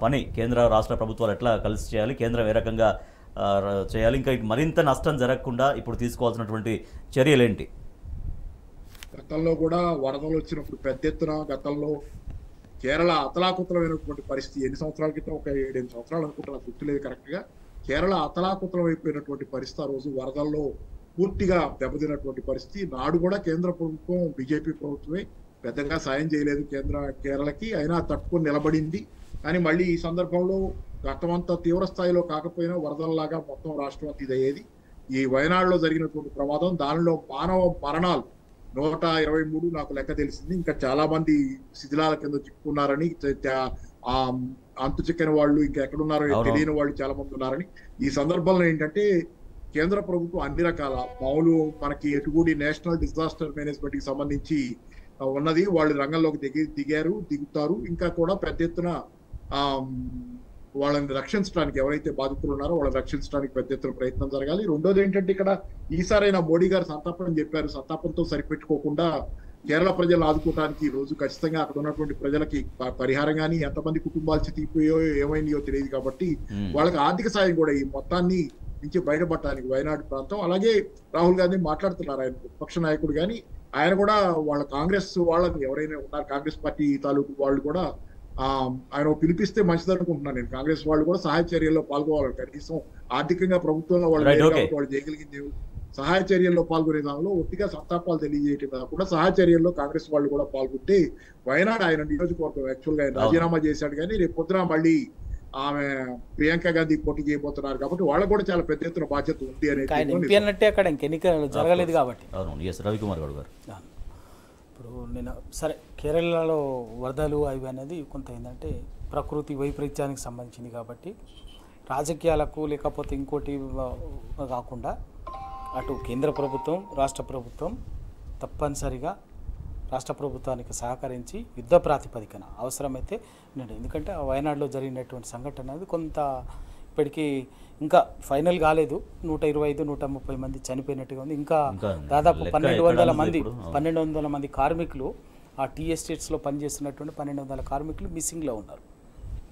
పని కేంద్ర రాష్ట్ర ప్రభుత్వాలు ఎట్లా కలిసి చేయాలి, కేంద్రం ఏ రకంగా చేయాలి, ఇంకా మరింత నష్టం జరగకుండా ఇప్పుడు తీసుకోవాల్సినటువంటి చర్యలేంటి? గతంలో కూడా వరదలు వచ్చినప్పుడు పెద్ద ఎత్తున గతంలో కేరళ అతలాకుతలమైనటువంటి పరిస్థితి. ఎన్ని సంవత్సరాల క్రితం, ఒక 7-8 సంవత్సరాలు అనుకుంటున్నా, గుర్తులేదు కరెక్ట్గా. కేరళ అతలాకుతలం అయిపోయినటువంటి పరిస్థితి. ఆ రోజు వరదల్లో పూర్తిగా దెబ్బతిన్నటువంటి పరిస్థితి. నాడు కూడా కేంద్ర ప్రభుత్వం, బీజేపీ ప్రభుత్వమే పెద్దగా సాయం చేయలేదు కేరళకి. అయినా తట్టుకొని నిలబడింది. కానీ మళ్ళీ ఈ సందర్భంలో గతమంతా తీవ్ర స్థాయిలో కాకపోయినా వరదల్లాగా మొత్తం రాష్ట్రం అంతా ఇదయ్యేది. ఈ వయనాడులో జరిగినటువంటి ప్రమాదం, దానిలో మానవ మరణాలు 123 నాకు లెక్క తెలిసింది. ఇంకా చాలా మంది శిథిలాల కింద చిక్కున్నారని, అంతు చిక్కని వాళ్ళు ఇంకా ఎక్కడున్నారో తెలియని వాళ్ళు చాలా మంది ఉన్నారని. ఈ సందర్భంలో ఏంటంటే కేంద్ర ప్రభుత్వం అన్ని రకాల మామూలు మనకి ఎటుగూడి నేషనల్ డిజాస్టర్ మేనేజ్మెంట్ కి సంబంధించి ఉన్నది, వాళ్ళు రంగంలోకి దిగుతారు. ఇంకా కూడా పెద్ద ఎత్తున వాళ్ళని రక్షించడానికి, ఎవరైతే బాధితులు ఉన్నారో వాళ్ళని రక్షించడానికి పెద్ద ఎత్తున ప్రయత్నం జరగాలి. రెండోది ఏంటంటే ఇక్కడ ఈసారైనా మోడీ గారు సంతాపం చెప్పారు. సంతాపంతో సరిపెట్టుకోకుండా కేరళ ప్రజలు ఆదుకోవడానికి ఈ రోజు ఖచ్చితంగా అక్కడ ఉన్నటువంటి ప్రజలకి పరిహారం కానీ, ఎంతమంది కుటుంబాలు చితికిపోయో ఏమైందో తెలియదు కాబట్టి వాళ్ళకి ఆర్థిక సాయం కూడా ఈ మొత్తాన్ని నుంచి బయటపడటానికి వయనాడు ప్రాంతం. అలాగే రాహుల్ గాంధీ మాట్లాడుతున్నారు, ఆయన విపక్ష నాయకుడు, కానీ ఆయన కూడా వాళ్ళ కాంగ్రెస్ వాళ్ళని ఎవరైనా ఉన్నారు, కాంగ్రెస్ పార్టీ తాలూకు వాళ్ళు కూడా ఆయన పిలిపిస్తే మంచిది అనుకుంటున్నాను నేను. కాంగ్రెస్ వాళ్ళు కూడా సహాయ చర్యల్లో పాల్గొవాలి. కనీసం ఆర్థికంగా ప్రభుత్వంలో వాళ్ళు చేయగలిగింది సహాయ చర్యల్లో పాల్గొనే దానిలో ఒట్టిగా సంతాపాలు తెలియజేయటం కాకుండా సహాయ చర్యల్లో కాంగ్రెస్ వాళ్ళు కూడా పాల్గొంటే వయనాడు ఆయన నియోజకవర్గం యాక్చువల్గా ఆయన రాజీనామా చేశాడు, కానీ రేపు పొద్దున మళ్ళీ ఆమె ప్రియాంక గాంధీ పోటీ చేయబోతున్నారు కాబట్టి వాళ్ళకు కూడా చాలా పెద్ద ఎత్తున బాధ్యత ఉంది అనేది. అక్కడ ఎన్నికలు జరగలేదు కాబట్టి. రవికుమార్ గారు ఇప్పుడు నేను సరే, కేరళలో వరదలు అవి అనేది కొంత ఏంటంటే ప్రకృతి వైపరీత్యానికి సంబంధించింది కాబట్టి రాజకీయాలకు లేకపోతే ఇంకోటి కాకుండా అటు కేంద్ర ప్రభుత్వం, రాష్ట్ర ప్రభుత్వం తప్పనిసరిగా రాష్ట్ర ప్రభుత్వానికి సహకరించి యుద్ధ ప్రాతిపదికన అవసరమైతే నేను, ఎందుకంటే వయనాడులో జరిగినటువంటి సంఘటన అనేది కొంత ఇప్పటికీ ఇంకా ఫైనల్ కాలేదు. 125-130 మంది చనిపోయినట్టుగా ఉంది. ఇంకా దాదాపు 1200 మంది కార్మికులు, ఆ టీ ఎస్టేట్స్లో పనిచేస్తున్నటువంటి 1200 కార్మికులు మిస్సింగ్లో ఉన్నారు.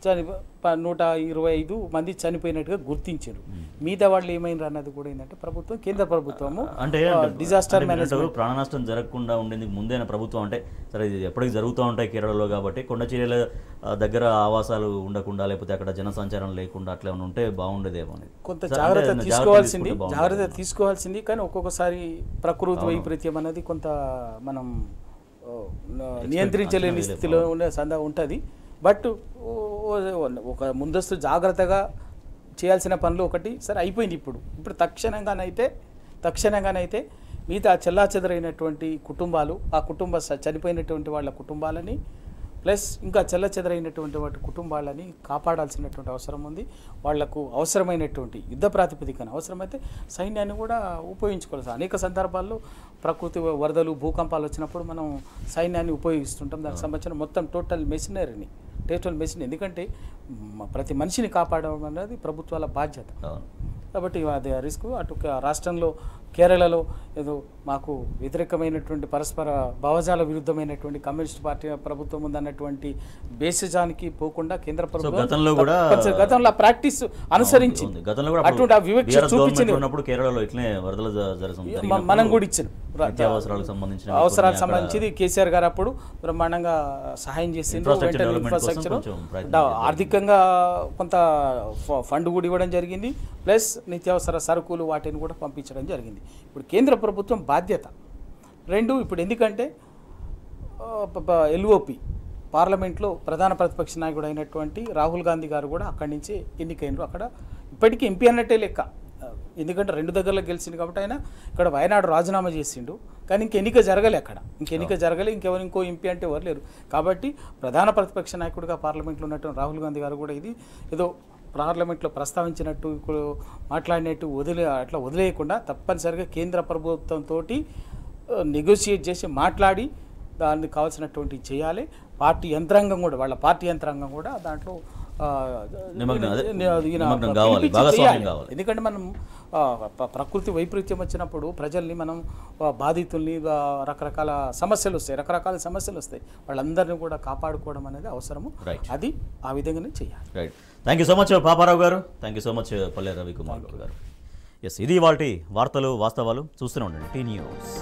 125 మంది చనిపోయినట్టుగా గుర్తించారు. మిగతా వాళ్ళు ఏమైంది అన్నది కూడా ఏంటంటే ప్రభుత్వం, కేంద్ర ప్రభుత్వము అంటే డిజాస్టర్ మేనేజ్మెంట్ ప్రాణ నష్టం జరగకుండా ఉండేందుకు ముందైన ప్రభుత్వం అంటే సరే ఇది ఎప్పటికీ జరుగుతూ ఉంటాయి కేరళలో కాబట్టి కొండ చర్యల దగ్గర ఆవాసాలు ఉండకుండా లేకపోతే అక్కడ జనసంచారం లేకుండా అట్లా ఉంటే బాగుండేదేమో అని కొంత జాగ్రత్త తీసుకోవాల్సింది. కానీ ఒక్కొక్కసారి ప్రకృతి వైపరీత్యం అనేది కొంత మనం నియంత్రించలేని స్థితిలో ఉంటుంది. బట్ ఒక ముందస్తు జాగ్రత్తగా చేయాల్సిన పనులు ఒకటి సరే అయిపోయింది. ఇప్పుడు తక్షణంగానైతే మిగతా చెల్లాచెదరైనటువంటి కుటుంబాలు, ఆ చనిపోయినటువంటి వాళ్ళ కుటుంబాలని ప్లస్ ఇంకా చెల్లచెదరైనటువంటి వాటి కుటుంబాలని కాపాడాల్సినటువంటి అవసరం ఉంది. వాళ్లకు అవసరమైనటువంటి యుద్ధ ప్రాతిపదికన అవసరమైతే సైన్యాన్ని కూడా ఉపయోగించుకోవాలి. అనేక సందర్భాల్లో ప్రకృతి వరదలు, భూకంపాలు వచ్చినప్పుడు మనం సైన్యాన్ని ఉపయోగిస్తుంటాం. దానికి సంబంధించిన మొత్తం టోటల్ మెషినరీ, ఎందుకంటే ప్రతి మనిషిని కాపాడడం అనేది ప్రభుత్వాల బాధ్యత. కాబట్టి అది రిస్క్. అటు రాష్ట్రంలో కేరళలో ఏదో మాకు వ్యతిరేకమైనటువంటి పరస్పర భావజాల విరుద్ధమైనటువంటి కమ్యూనిస్ట్ పార్టీ ప్రభుత్వం ఉందన్నటువంటి బేసిజానికి పోకుండా కేంద్ర గతంలో కూడా గతంలో ప్రాక్టీస్ అనుసరించింది. గతంలో కూడా అటువంటి ఆ వివక్ష చూపించింది. ఉన్నప్పుడు కేరళలో ఇట్లనే వరదలు మనం కూడా ఇచ్చిన అవసరాలకు సంబంధించిన అవసరాలకు సంబంధించి కేసీఆర్ గారు అప్పుడు బ్రహ్మాండంగా సహాయం చేసిండ్రు. ఇన్ఫ్రాస్ట్రక్చర్ ఆర్థికంగా కొంత ఫండ్ కూడా ఇవ్వడం జరిగింది, ప్లస్ నిత్యావసర సరుకులు వాటిని కూడా పంపించడం జరిగింది. ఇప్పుడు కేంద్ర ప్రభుత్వం బాధ్యత రెండు. ఇప్పుడు ఎందుకంటే ఎల్ఓపి పార్లమెంట్లో ప్రధాన ప్రతిపక్ష నాయకుడు అయినటువంటి రాహుల్ గాంధీ గారు కూడా అక్కడి నుంచి ఎన్నికైనరు. అక్కడ ఇప్పటికీ ఎంపీ అన్నట్టే లెక్క, ఎందుకంటే 2 దగ్గరలో గెలిచింది కాబట్టి. ఆయన ఇక్కడ వయనాడు రాజీనామా చేసిండు, కానీ ఎన్నిక జరగలే అక్కడ. ఎన్నిక జరగలే, ఇంకో ఎంపీ అంటే ఎవరు లేరు. కాబట్టి ప్రధాన ప్రతిపక్ష నాయకుడిగా పార్లమెంట్లో ఉన్నటువంటి రాహుల్ గాంధీ గారు కూడా ఇది ఏదో పార్లమెంట్లో ప్రస్తావించినట్టు ఇప్పుడు మాట్లాడినట్టు అట్లా వదిలేయకుండా తప్పనిసరిగా కేంద్ర ప్రభుత్వంతో నెగోషియేట్ చేసి మాట్లాడి దానికి కావాల్సినటువంటి చేయాలి. పార్టీ యంత్రాంగం కూడా, వాళ్ళ పార్టీ యంత్రాంగం కూడా దాంట్లో ఎందుకంటే మనం ప్రకృతి వైపరీత్యం వచ్చినప్పుడు ప్రజల్ని మనం బాధితుల్ని రకరకాల సమస్యలు వస్తాయి, వాళ్ళందరినీ కూడా కాపాడుకోవడం అనేది అవసరము. అది ఆ విధంగానే చేయాలి. Thank you so much Paparao garu. Thank you so much పల్లె రవికుమార్ గారు. ఎస్, ఇది వాటి వార్తలు వాస్తవాలు. చూస్తూనే ఉండండి టీ న్యూస్.